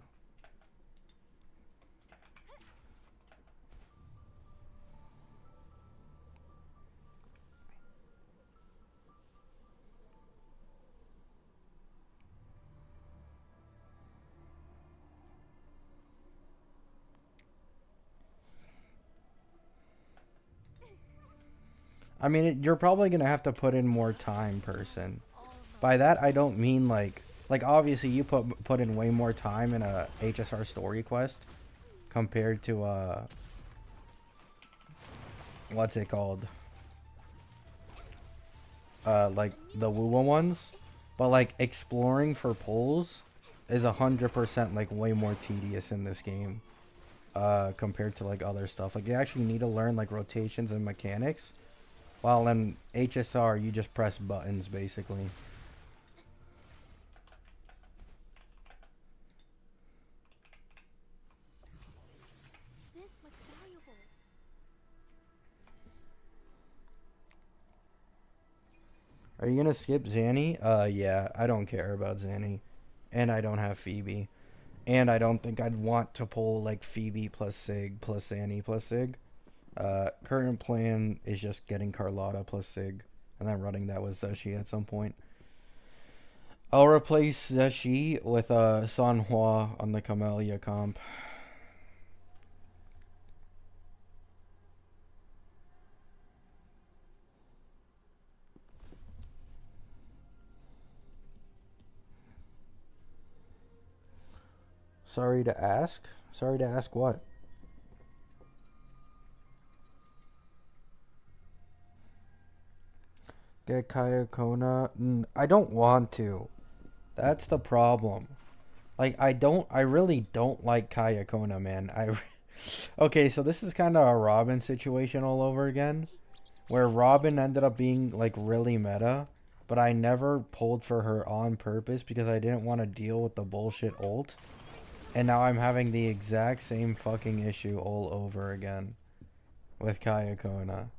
I mean, you're probably going to have to put in more time, person. By that, I don't mean, like obviously you put in way more time in a HSR story quest compared to, what's it called? Like, the Wuwa ones. But, like, exploring for pulls is 100%, like, way more tedious in this game. Compared to, like, other stuff. Like, you actually need to learn, like, rotations and mechanics. While in HSR, you just press buttons, basically. This looks valuable. Are you gonna skip Zanny? Yeah, I don't care about Zanny. And I don't have Phoebe. And I don't think I'd want to pull, like, Phoebe plus Sig plus Zanny plus Sig. Current plan is just getting Carlotta plus Sig. And then running that with Zeshi at some point. I'll replace Zeshi with Sanhua on the Camellia comp. Sorry to ask? Sorry to ask what? Get Kayakona? I don't want to. That's the problem. Like, I really don't like Kayakona, man. Okay, so this is kind of a Robin situation all over again. Where Robin ended up being, like, really meta. But I never pulled for her on purpose because I didn't want to deal with the bullshit ult. And now I'm having the exact same fucking issue all over again. With Kayakona.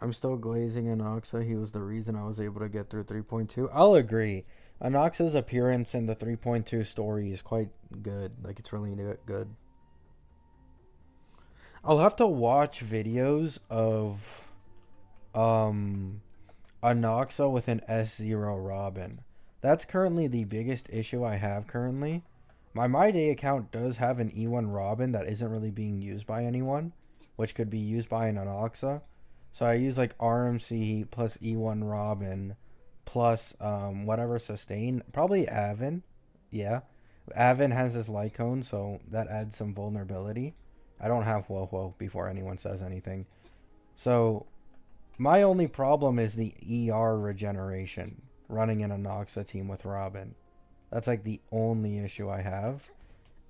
I'm still glazing Anoxa. He was the reason I was able to get through 3.2. I'll agree. Anoxa's appearance in the 3.2 story is quite good. Like, it's really good. I'll have to watch videos of Anoxa with an S0 Robin. That's currently the biggest issue I have currently. My My Day account does have an E1 Robin that isn't really being used by anyone, which could be used by an Anoxa. So I use like RMC plus E1 Robin plus whatever sustain. Probably Avon. Yeah. Avon has his light cone, so that adds some vulnerability. I don't have Whoa before anyone says anything. So my only problem is the ER regeneration running in a Noxa team with Robin. That's like the only issue I have.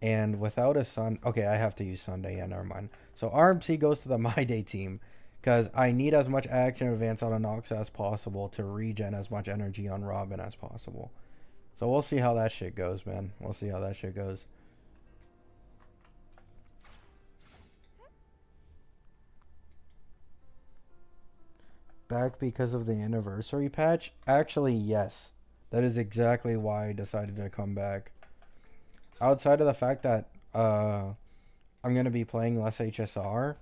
And without a Sun... Okay, I have to use Sunday. Yeah, never mind. So RMC goes to the My Day team because I need as much action advance on a Noxa as possible to regen as much energy on Robin as possible. So we'll see how that shit goes, man. We'll see how that shit goes. Back because of the anniversary patch? Actually, yes. That is exactly why I decided to come back. Outside of the fact that I'm going to be playing less HSR,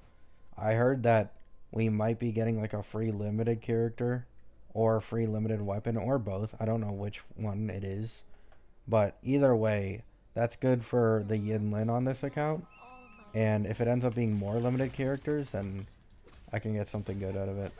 I heard that we might be getting like a free limited character or a free limited weapon or both. I don't know which one it is. But either way, that's good for the Yin Lin on this account. And if it ends up being more limited characters, then I can get something good out of it.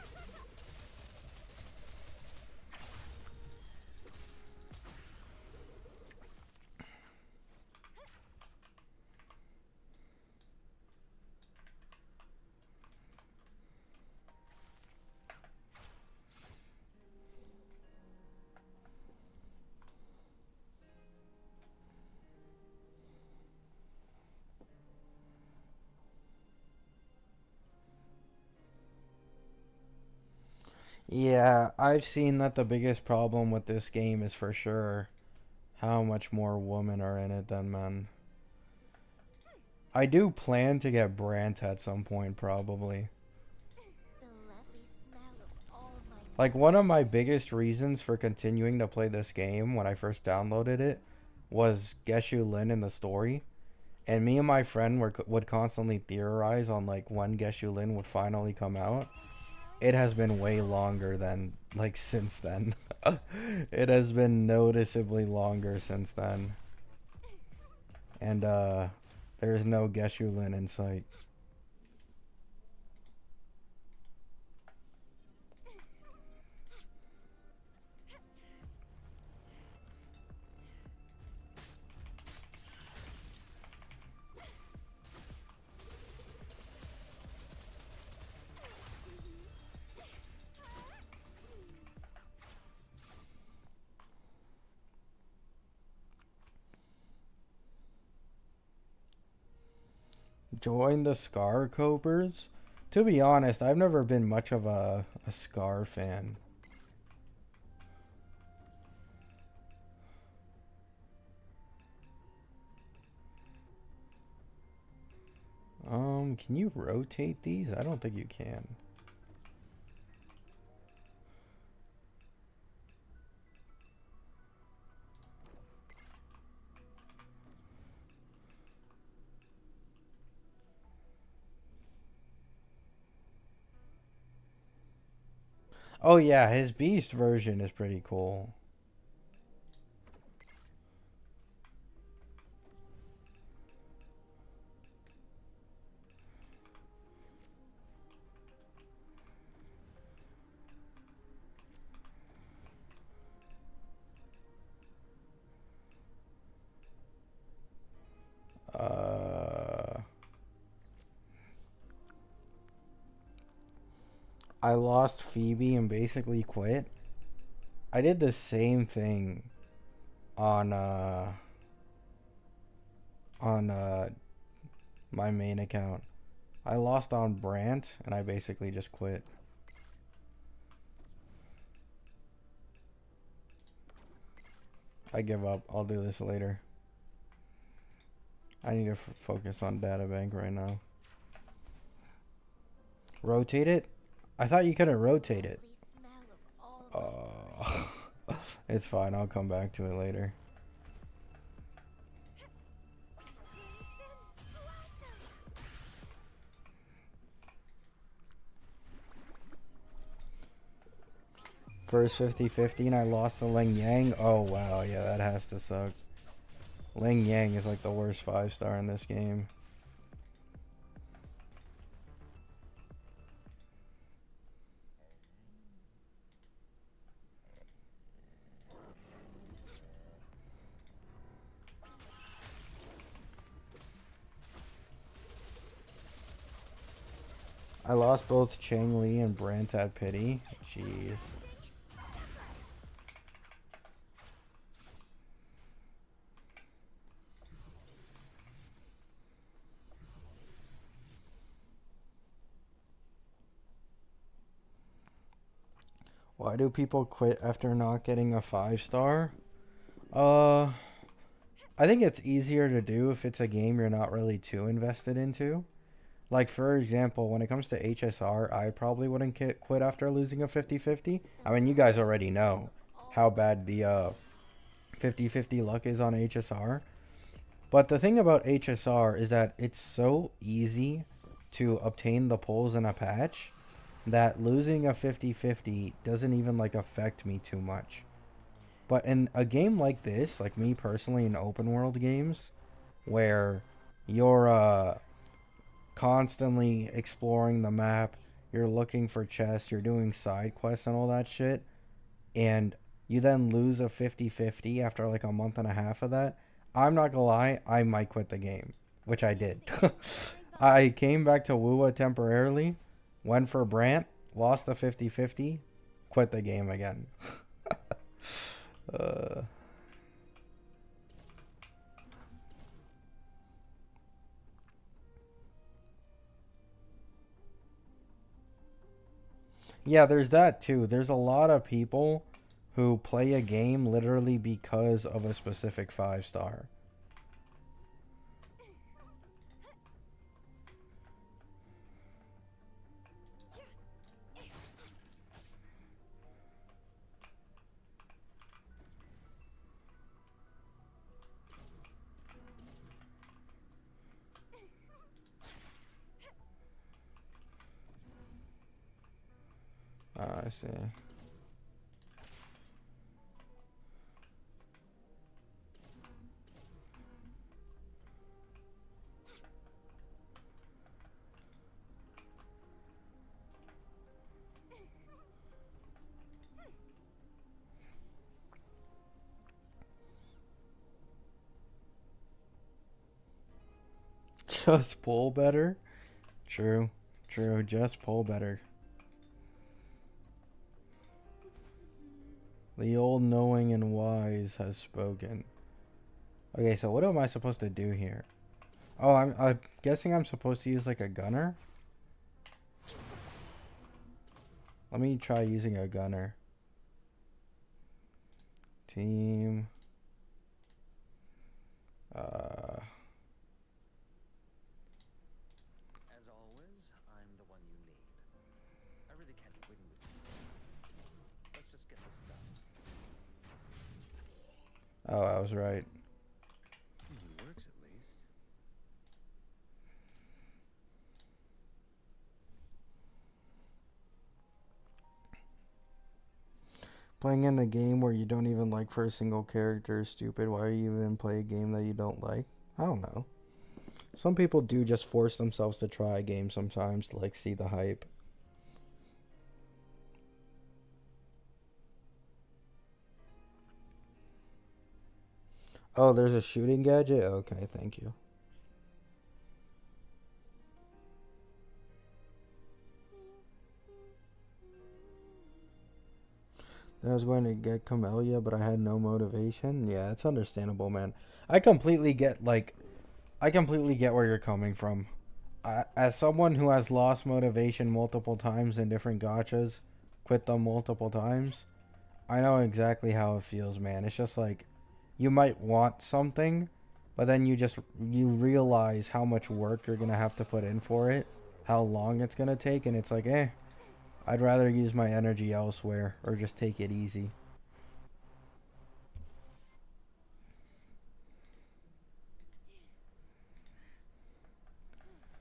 Yeah, I've seen that the biggest problem with this game is for sure how much more women are in it than men. I do plan to get Brant at some point, probably. Like, one of my biggest reasons for continuing to play this game when I first downloaded it was Geshu Lin in the story. And me and my friend would constantly theorize on, like, when Geshu Lin would finally come out. It has been way longer than, like, since then. It has been noticeably longer since then. And, there's no Geshu Lin in sight. Join the Scar Cobras? To be honest, I've never been much of a Scar fan. Can you rotate these? I don't think you can. Oh yeah, his beast version is pretty cool. I lost Phoebe and basically quit. I did the same thing on my main account. I lost on Brant and I basically just quit. I give up. I'll do this later. I need to focus on databank right now. Rotate it? I thought you couldn't rotate it. Lovely smell of all Oh, it's fine. I'll come back to it later. First 50-50 and I lost to Ling Yang. Oh wow, yeah, that has to suck. Ling Yang is like the worst 5-star in this game. I lost both Chang Li and Brant at pity. Jeez. Why do people quit after not getting a 5-star? I think it's easier to do if it's a game you're not really too invested into. Like, for example, when it comes to HSR, I probably wouldn't quit after losing a 50-50. I mean, you guys already know how bad the 50-50 luck is on HSR. But the thing about HSR is that it's so easy to obtain the pulls in a patch that losing a 50-50 doesn't even, like, affect me too much. But in a game like this, like me personally in open world games, where you're constantly exploring the map, you're looking for chests, you're doing side quests and all that shit, and you then lose a 50-50 after like a month and a half of that, I'm not gonna lie, I might quit the game, which I did. I came back to Wuwa temporarily, went for Brant, lost a 50-50, quit the game again. uh Yeah, there's that too. There's a lot of people who play a game literally because of a specific 5-star. I see. Just pull better? True. True. Just pull better. The old knowing and wise has spoken. Okay, so what am I supposed to do here? Oh, I'm guessing I'm supposed to use like a gunner? Let me try using a gunner. Team. As always, I'm the one you need. I really can't win with you. Let's just get this done. Oh, I was right. It works at least. Playing in a game where you don't even like for a single character is stupid. Why do you even play a game that you don't like? I don't know. Some people do just force themselves to try a game sometimes to like see the hype. Oh, there's a shooting gadget? Okay, thank you. I was going to get Camellia, but I had no motivation. Yeah, it's understandable, man. I completely get where you're coming from. As someone who has lost motivation multiple times in different gachas, quit them multiple times, I know exactly how it feels, man. It's just like you might want something, but then you realize how much work you're gonna have to put in for it, how long it's gonna take, and it's like, I'd rather use my energy elsewhere or just take it easy.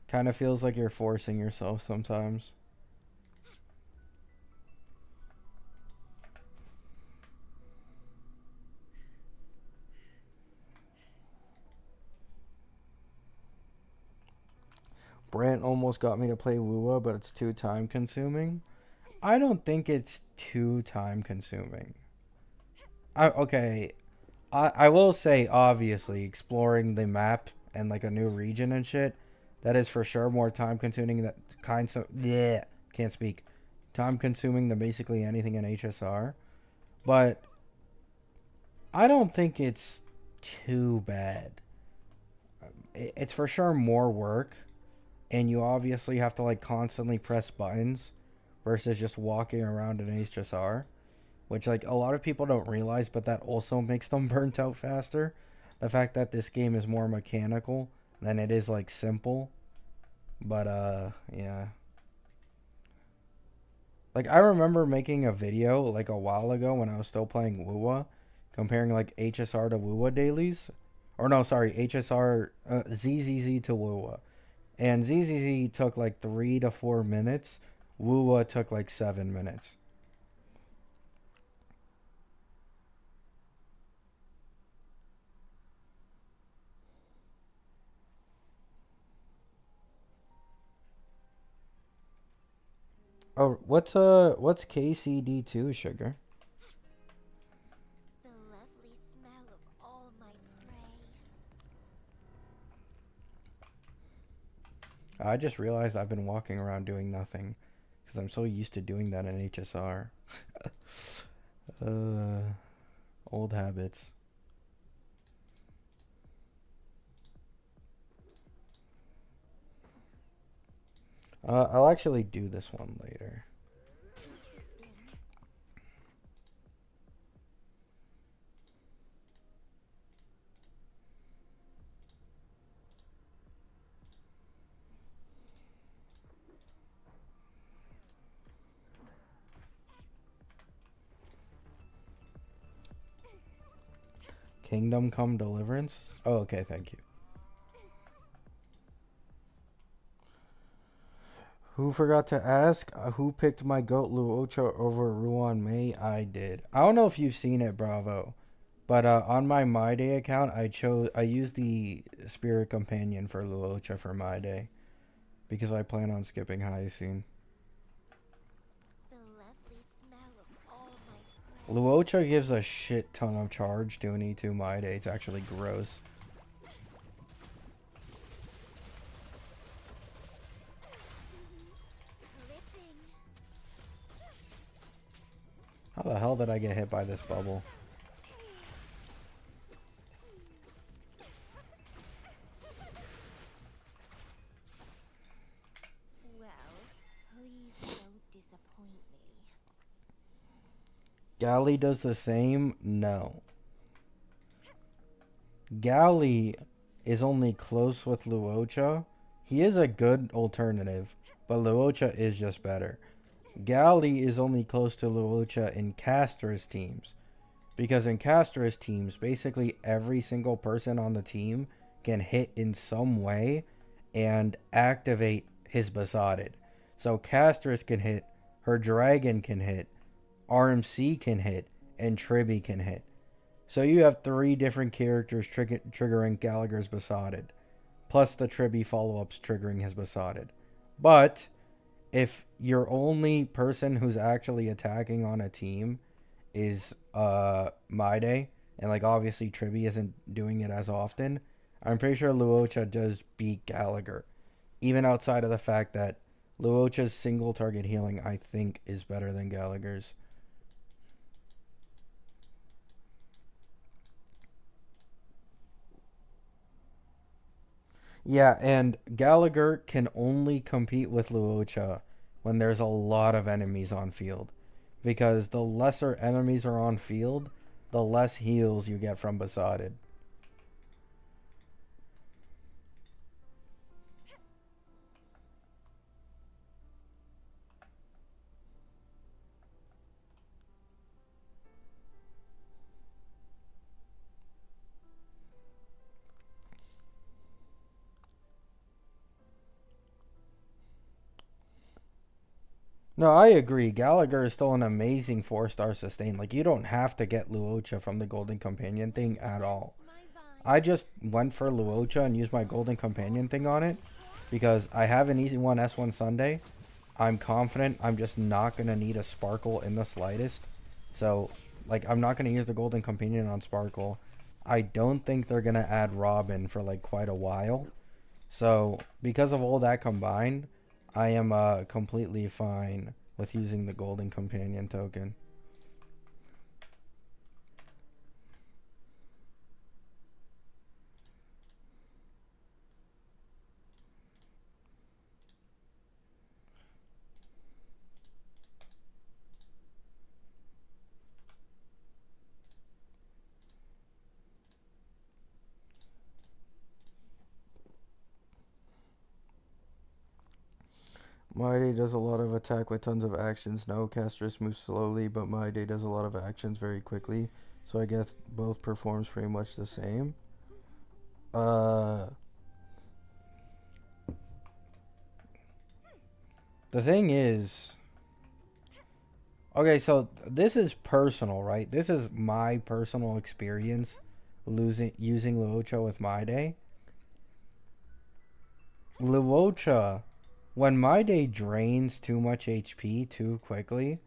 Kind of feels like you're forcing yourself sometimes. Brant almost got me to play Wuwa, but it's too time consuming. I don't think it's too time consuming. Okay, I will say, obviously, exploring the map and like a new region and shit, that is for sure more time consuming. That kind of, yeah, can't speak. Time consuming than basically anything in HSR. But I don't think it's too bad. It's for sure more work, and you obviously have to like constantly press buttons versus just walking around in HSR, which like a lot of people don't realize, but that also makes them burnt out faster. The fact that this game is more mechanical than it is like simple. But yeah. Like I remember making a video like a while ago when I was still playing Wuwa, comparing like HSR to Wuwa dailies. Or no, sorry, HSR ZZZ to Wuwa. And ZZZ took like 3 to 4 minutes. Wuwa took like 7 minutes. Oh, what's KCD2, sugar? The lovely smell of all my prey. I just realized I've been walking around doing nothing because I'm so used to doing that in HSR. Old habits. I'll actually do this one later. Interesting. Kingdom Come Deliverance? Oh, okay, thank you. Who forgot to ask? Who picked my goat Luocha over Ruan Mei? I did. I don't know if you've seen it, Bravo. But on my My Day account, I used the Spirit Companion for Luocha for My Day. Because I plan on skipping Hyacine. The lovely smell of all my prey. Luocha gives a shit ton of charge to an E2 My Day. It's actually gross. Ripping. How the hell did I get hit by this bubble? Well, please don't disappoint me. Galley does the same? No. Galley is only close with Luocha. He is a good alternative, but Luocha is just better. Galley is only close to Luocha in Caster's teams. Because in Caster's teams, basically every single person on the team can hit in some way and activate his Besotted. So Caster's can hit, her Dragon can hit, RMC can hit, and Tribby can hit. So you have 3 different characters triggering Gallagher's Besotted, plus the Tribby follow-ups triggering his Besotted. But if your only person who's actually attacking on a team is My Day, and like obviously Tribby isn't doing it as often, I'm pretty sure Luocha does beat Gallagher. Even outside of the fact that Luocha's single target healing, I think, is better than Gallagher's. Yeah, and Gallagher can only compete with Luocha when there's a lot of enemies on field. Because the lesser enemies are on field, the less heals you get from Besotted. No, I agree. Gallagher is still an amazing 4-star sustain. Like, you don't have to get Luocha from the Golden Companion thing at all. I just went for Luocha and used my Golden Companion thing on it because I have an easy one S1 Sunday. I'm confident I'm just not going to need a Sparkle in the slightest. So, like, I'm not going to use the Golden Companion on Sparkle. I don't think they're going to add Robin for, like, quite a while. So, because of all that combined, I am completely fine with using the Golden Companion token. My day does a lot of attack with tons of actions. No, Castress moves slowly, but my day does a lot of actions very quickly. So I guess both performs pretty much the same. The thing is, okay, so this is personal, right? This is my personal experience using Luocha with my day. Luocha, when my day drains too much HP too quickly,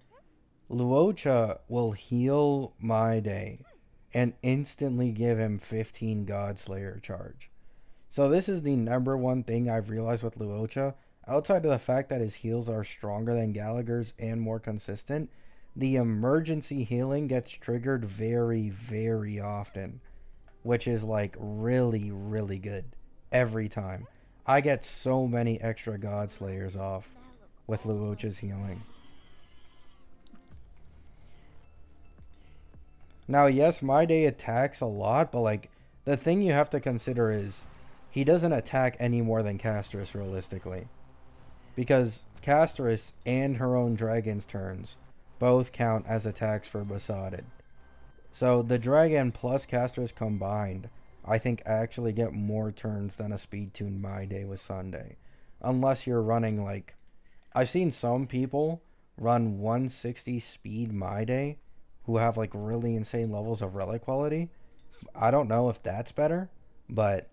Luocha will heal my day and instantly give him 15 Godslayer charge. So this is the number one thing I've realized with Luocha. Outside of the fact that his heals are stronger than Gallagher's and more consistent, the emergency healing gets triggered very, very often, which is like really, really good every time. I get so many extra Godslayers off with Luocha's healing. Now, yes, my day attacks a lot, but like the thing you have to consider is he doesn't attack any more than Castress realistically. Because Castress and her own dragon's turns both count as attacks for Besotted. So the dragon plus Castress combined, I think actually get more turns than a speed tuned My Day with Sunday. Unless you're running like, I've seen some people run 160 speed My Day who have like really insane levels of relic quality. I don't know if that's better, but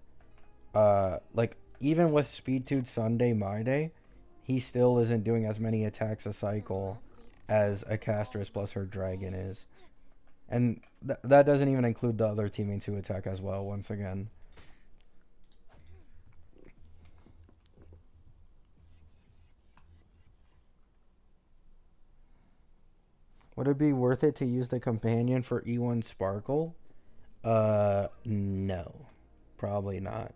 like even with speed tuned Sunday My Day, he still isn't doing as many attacks a cycle as a Castress plus her dragon is. And that doesn't even include the other teammates who attack as well, once again. Would it be worth it to use the companion for E1 Sparkle? No. Probably not.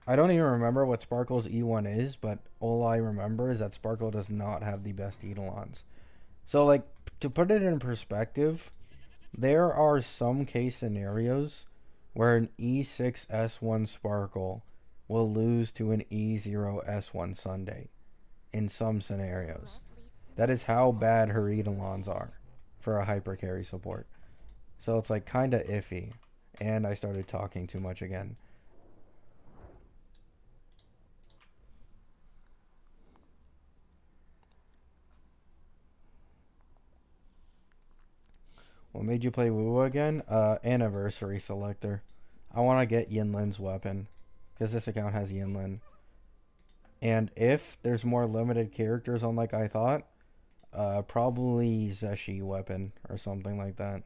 I don't even remember what Sparkle's E1 is, but all I remember is that Sparkle does not have the best Eidolons. So, like, to put it in perspective, there are some case scenarios where an E6 S1 Sparkle will lose to an E0 S1 Sunday. In some scenarios. That is how bad her Eidolons are for a hyper carry support. So it's like kind of iffy. And I started talking too much again. What made you play Wuwa again? Anniversary selector. I want to get Yinlin's weapon. Because this account has Yinlin. And if there's more limited characters on like I thought, probably Zeshi weapon or something like that.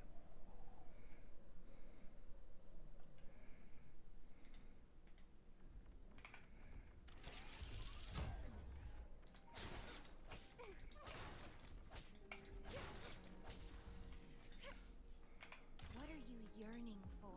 What are you yearning for?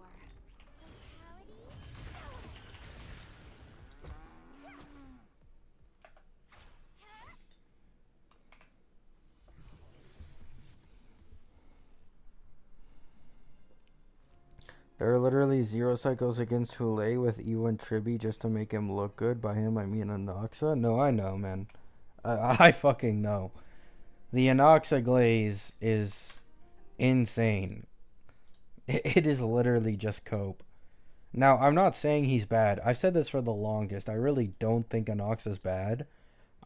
There are literally 0 cycles against Hule with E1 Tribi just to make him look good. By him, I mean Anoxa. No, I know, man. I fucking know. The Anoxa glaze is insane. It is literally just cope. Now, I'm not saying he's bad. I've said this for the longest. I really don't think Anoxa's bad.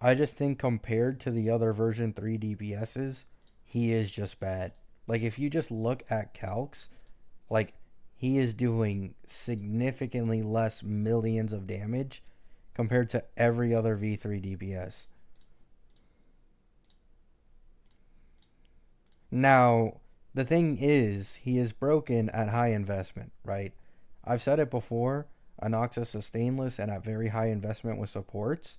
I just think compared to the other version 3 DPSs, he is just bad. Like if you just look at calcs, like he is doing significantly less millions of damage compared to every other V3 DPS. Now, the thing is, he is broken at high investment, right? I've said it before, Anoxus Sustainless and at very high investment with supports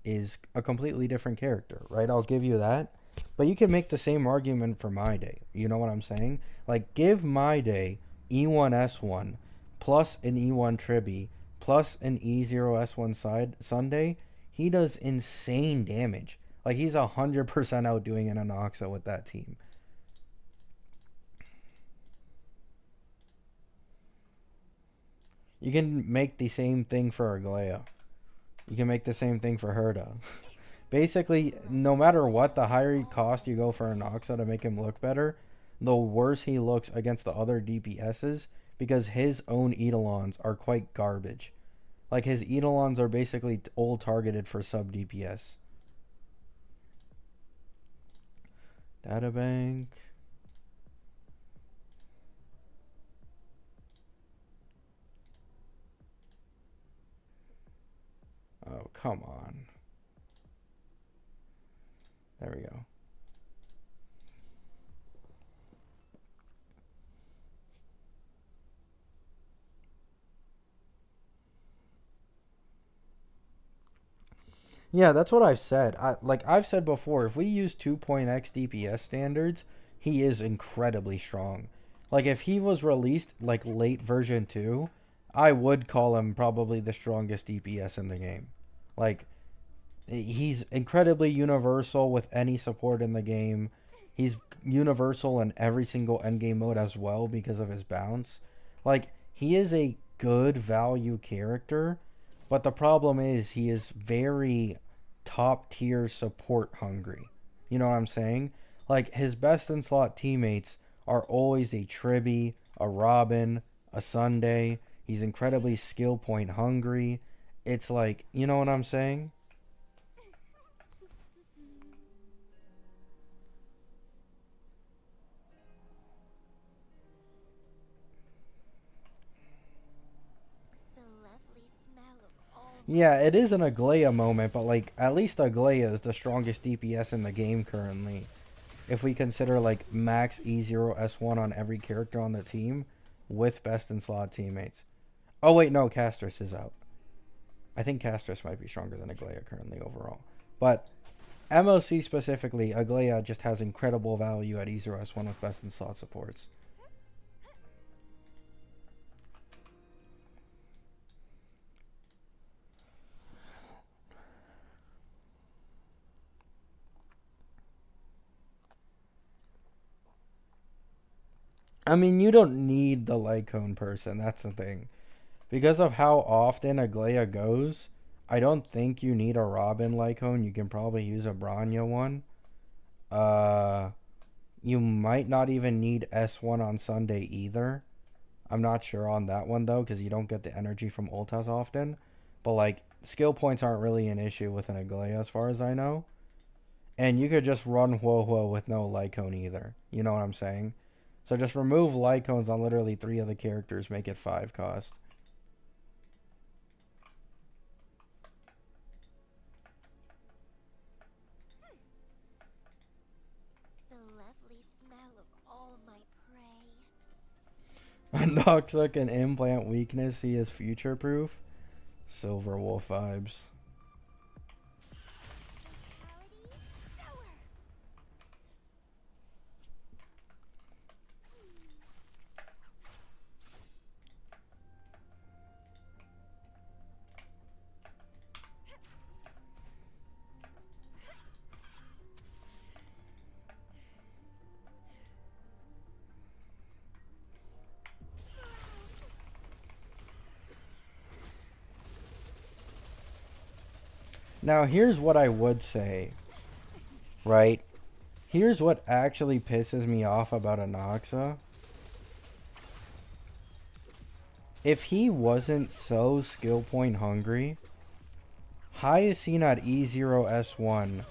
is a completely different character, right? I'll give you that. But you can make the same argument for My Day. You know what I'm saying? Like, give My Day E1S1 plus an E1 Tribi plus an E0S1 side Sunday. He does insane damage. Like, he's 100% outdoing an Anoxa with that team. You can make the same thing for Aglaya. You can make the same thing for Herda. Basically, no matter what, the higher cost you go for an Oxa to make him look better, the worse he looks against the other DPSs because his own Eidolons are quite garbage. Like, his Eidolons are basically all targeted for sub DPS. Databank. Oh, come on. There we go. Yeah, that's what I've said. I've said before, if we use 2.x DPS standards, he is incredibly strong. Like if he was released like late version 2, I would call him probably the strongest DPS in the game. Like he's incredibly universal with any support in the game. He's universal in every single endgame mode as well because of his bounce. Like he is a good value character, but the problem is he is very top tier support hungry. You know what I'm saying? Like his best in slot teammates are always a Tribi, a Robin, a Sunday. He's incredibly skill point hungry. It's like, you know what I'm saying? Yeah, it is an Aglaya moment, but like at least Aglaya is the strongest DPS in the game currently. If we consider like max E0S1 on every character on the team with best in slot teammates. Oh wait, no, Castris is out. I think Castris might be stronger than Aglaya currently overall. But MOC specifically, Aglaya just has incredible value at E0S1 with best in slot supports. I mean, you don't need the Lycone person. That's the thing. Because of how often Aglaya goes, I don't think you need a Robin Lycone. You can probably use a Bronya one. You might not even need S1 on Sunday either. I'm not sure on that one, though, because you don't get the energy from ult as often. But, like, skill points aren't really an issue with an Aglaya as far as I know. And you could just run Wuwa with no Lycone either. You know what I'm saying? So just remove Lycones on literally 3 of the characters, make it 5 cost. The lovely smell of all my prey. Noxa can implant weakness, he is future proof. Silver Wolf vibes. Now, here's what I would say, right? Here's what actually pisses me off about Anoxa. If he wasn't so skill point hungry, highest seen at E0S1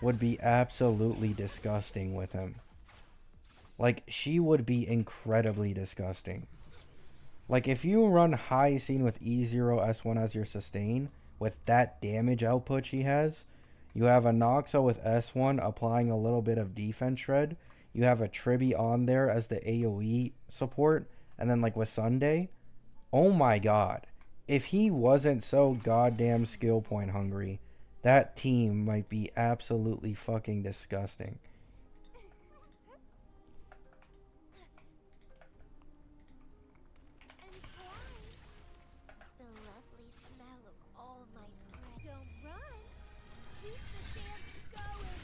would be absolutely disgusting with him. Like, she would be incredibly disgusting. Like, if you run high scene with E0S1 as your sustain, with that damage output she has, you have a Noxa with S1 applying a little bit of defense shred, you have a Tribi on there as the AoE support, and then like with Sunday, oh my god. If he wasn't so goddamn skill point hungry, that team might be absolutely fucking disgusting. And try the lovely smell of all my bread. Don't run. Keep the dance going.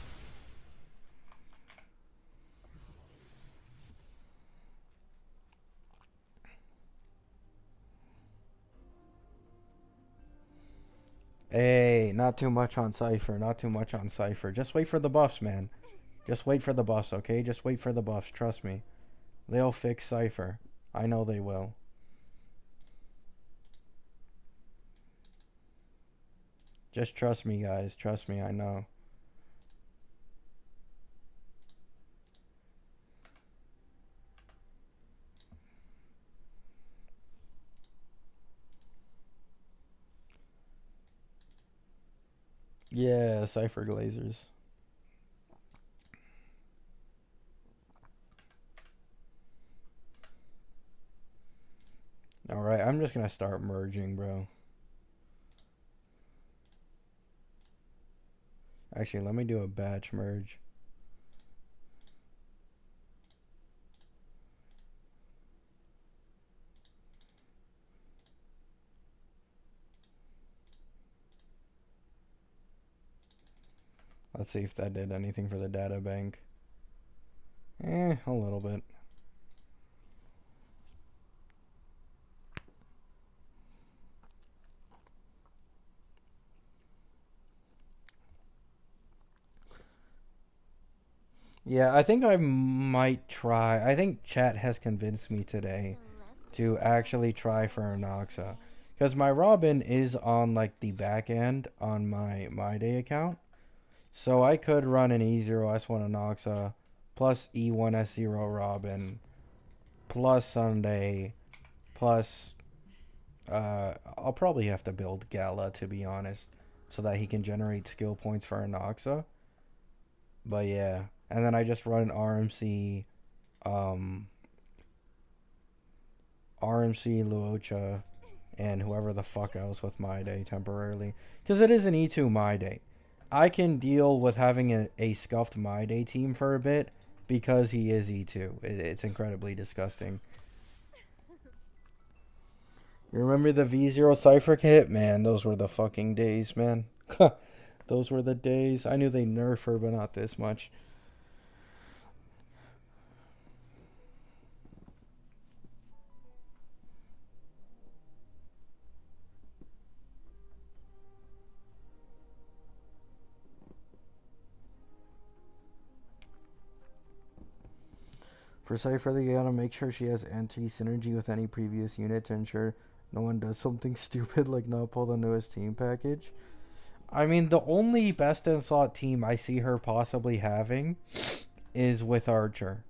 Hey, not too much on Cypher, not too much on Cypher. Just wait for the buffs, man. Just wait for the buffs, okay? Just wait for the buffs, trust me. They'll fix Cypher. I know they will. Just trust me, guys. Trust me, I know. Yeah, Cypher Glazers. Alright, I'm just gonna start merging, bro. Actually, let me do a batch merge. Let's see if that did anything for the data bank. A little bit. Yeah, I think I might try. I think chat has convinced me today to actually try for a Noxa. Because my Robin is on like the back end on my day account. So I could run an E0S1 Anoxa plus E1S0 Robin plus Sunday plus I'll probably have to build Gala to be honest so that he can generate skill points for Anoxa. But yeah, and then I just run RMC Luocha and whoever the fuck else with my day temporarily because it is an E2 my day. I can deal with having a scuffed my day team for a bit because he is E2. It's incredibly disgusting. You remember the V0 Cypher kit? Man, those were the fucking days, man. Those were the days. I knew they nerf her, but not this much. For Cypher, they gotta make sure she has anti-synergy with any previous unit to ensure no one does something stupid like not pull the newest team package. I mean, the only best in slot team I see her possibly having is with Archer.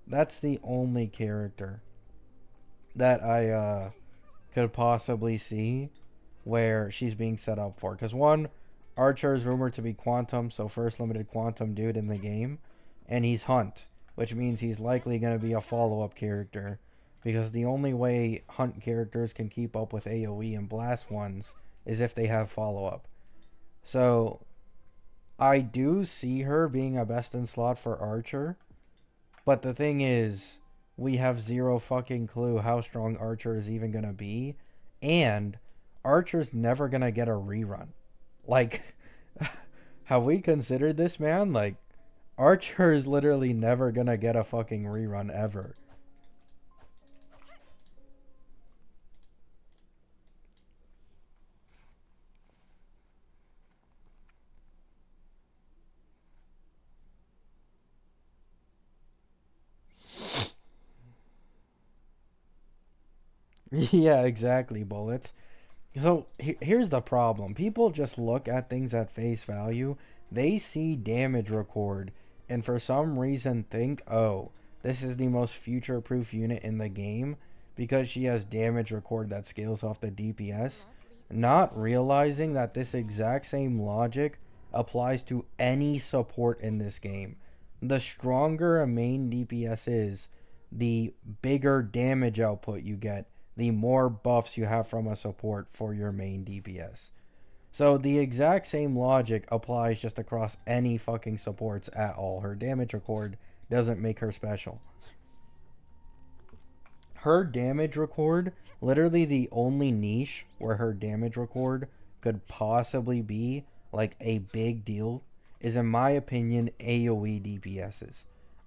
That's the only character that I could possibly see where she's being set up for. Because one, Archer is rumored to be Quantum, so first limited Quantum dude in the game, and he's Hunt, which means he's likely going to be a follow-up character. Because the only way Hunt characters can keep up with AoE and Blast ones is if they have follow-up. So, I do see her being a best in slot for Archer. But the thing is, we have zero fucking clue how strong Archer is even going to be. And Archer's never going to get a rerun. Like, have we considered this, man? Like, Archer is literally never going to get a fucking rerun ever. Yeah, exactly, Bullets. So here's the problem. People just look at things at face value. They see damage record and for some reason think, oh, this is the most future proof unit in the game because she has damage record that scales off the DPS, not realizing that this exact same logic applies to any support in this game. The stronger a main DPS is, the bigger damage output you get, the more buffs you have from a support for your main DPS. So the exact same logic applies just across any fucking supports at all. Her damage record doesn't make her special. Her damage record, literally the only niche where her damage record could possibly be like a big deal is, in my opinion, AoE DPSs.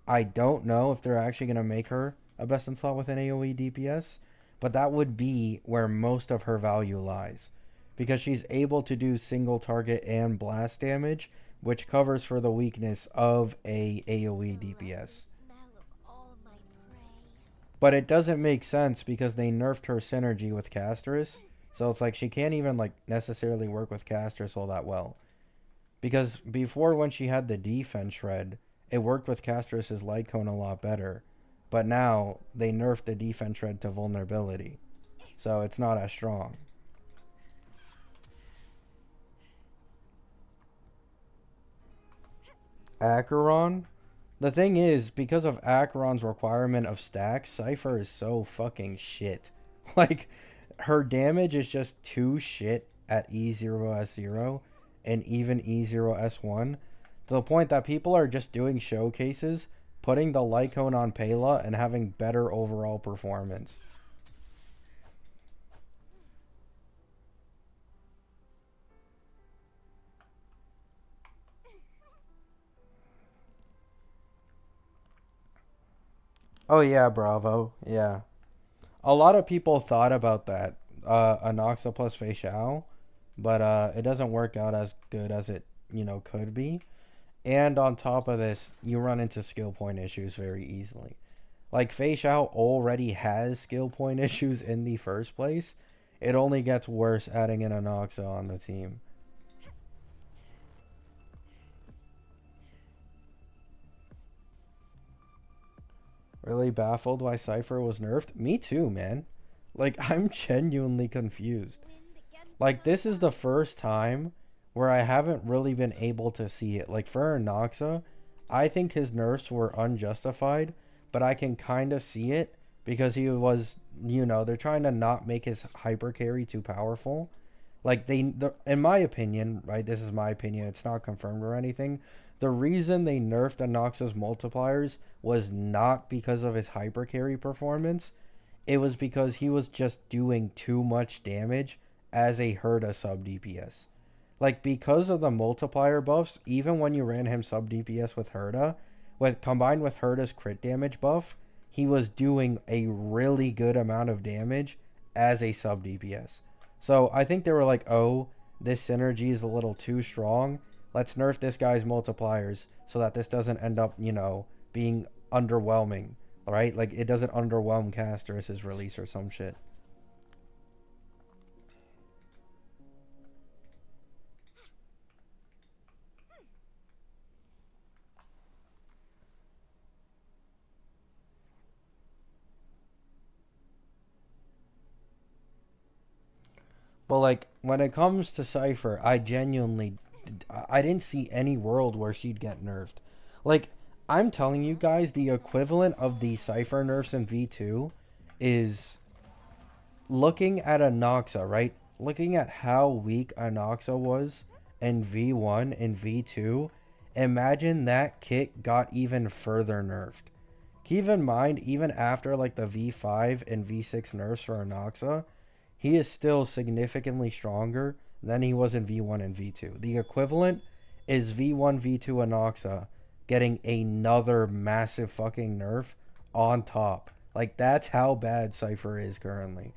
I don't know if they're actually going to make her a best in slot with an AoE DPS, but that would be where most of her value lies. Because she's able to do single target and blast damage, which covers for the weakness of a AoE DPS. But it doesn't make sense because they nerfed her synergy with Casterus. So it's like she can't even like necessarily work with Casterus all that well. Because before, when she had the defense shred, it worked with Casterus' light cone a lot better. But now they nerfed the defense shred to vulnerability. So it's not as strong. Acheron? The thing is, because of Acheron's requirement of stacks, Cypher is so fucking shit. Like, her damage is just too shit at E0S0 and even E0S1 to the point that people are just doing showcases, putting the light cone on Pela, and having better overall performance. Oh yeah, Bravo. Yeah. A lot of people thought about that. Anoxa plus Facial, but it doesn't work out as good as it, could be. And on top of this, you run into skill point issues very easily. Like, Facial already has skill point issues in the first place. It only gets worse adding an Anoxa on the team. Really baffled why Cypher was nerfed? Me too, man. Like, I'm genuinely confused. Like, this is the first time where I haven't really been able to see it. Like, for Anoxa, I think his nerfs were unjustified, but I can kind of see it because he was, they're trying to not make his hyper carry too powerful. Like, in my opinion, right, this is my opinion, it's not confirmed or anything, the reason they nerfed Anoxa's multipliers was not because of his hyper carry performance. It was because he was just doing too much damage as a Herda sub DPS. Like, because of the multiplier buffs, even when you ran him sub DPS with Herda, combined with Herda's crit damage buff, he was doing a really good amount of damage as a sub DPS. So I think they were like, oh, this synergy is a little too strong. Let's nerf this guy's multipliers so that this doesn't end up, being underwhelming, right? Like, it doesn't underwhelm Casterus' release or some shit. But, like, when it comes to Cypher, I didn't see any world where she'd get nerfed. Like, I'm telling you guys, the equivalent of the Cypher nerfs in V2 is looking at Anoxa, right? Looking at how weak Anoxa was in V1 and V2, imagine that kit got even further nerfed. Keep in mind, even after, like, the V5 and V6 nerfs for Anoxa, he is still significantly stronger than he was in V1 and V2. The equivalent is V1, V2 Anoxa getting another massive fucking nerf on top. Like, that's how bad Cypher is currently.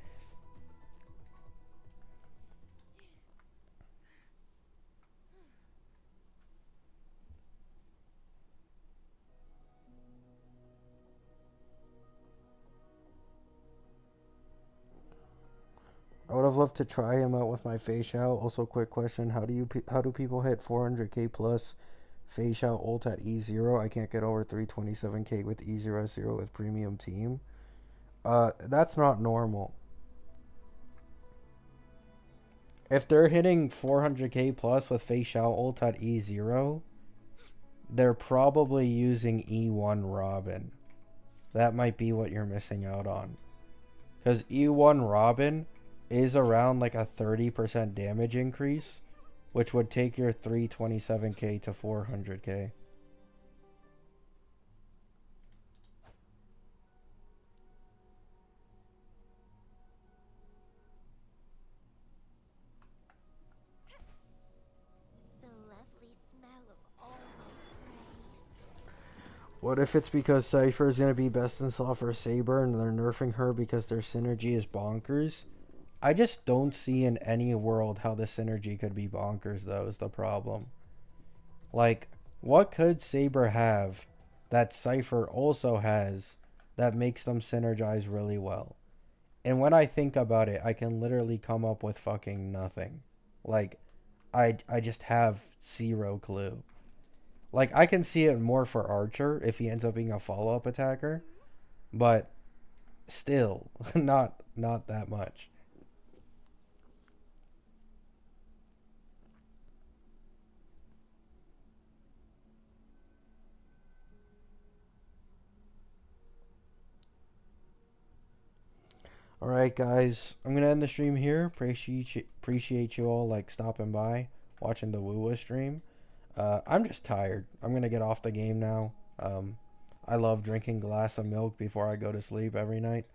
I would have loved to try him out with my Fei Shao. Also, quick question: how do people hit 400k plus Fei Shao ult at E0? I can't get over 327k with E0 with premium team. That's not normal. If they're hitting 400k plus with Fei Shao ult at E0, they're probably using E1 Robin. That might be what you're missing out on. Because E1 Robin is around like a 30% damage increase, which would take your 327k to 400k. The lovely smell of all my prey. What if it's because Cypher is going to be best in slot for Saber and they're nerfing her because their synergy is bonkers? I just don't see in any world how the synergy could be bonkers, though, is the problem. Like, what could Saber have that Cypher also has that makes them synergize really well? And when I think about it, I can literally come up with fucking nothing. Like, I just have zero clue. Like, I can see it more for Archer if he ends up being a follow-up attacker, but still, not that much. Alright, guys, I'm gonna end the stream here. Appreciate you all like stopping by, watching the Wuwa stream. I'm just tired. I'm gonna get off the game now. I love drinking a glass of milk before I go to sleep every night.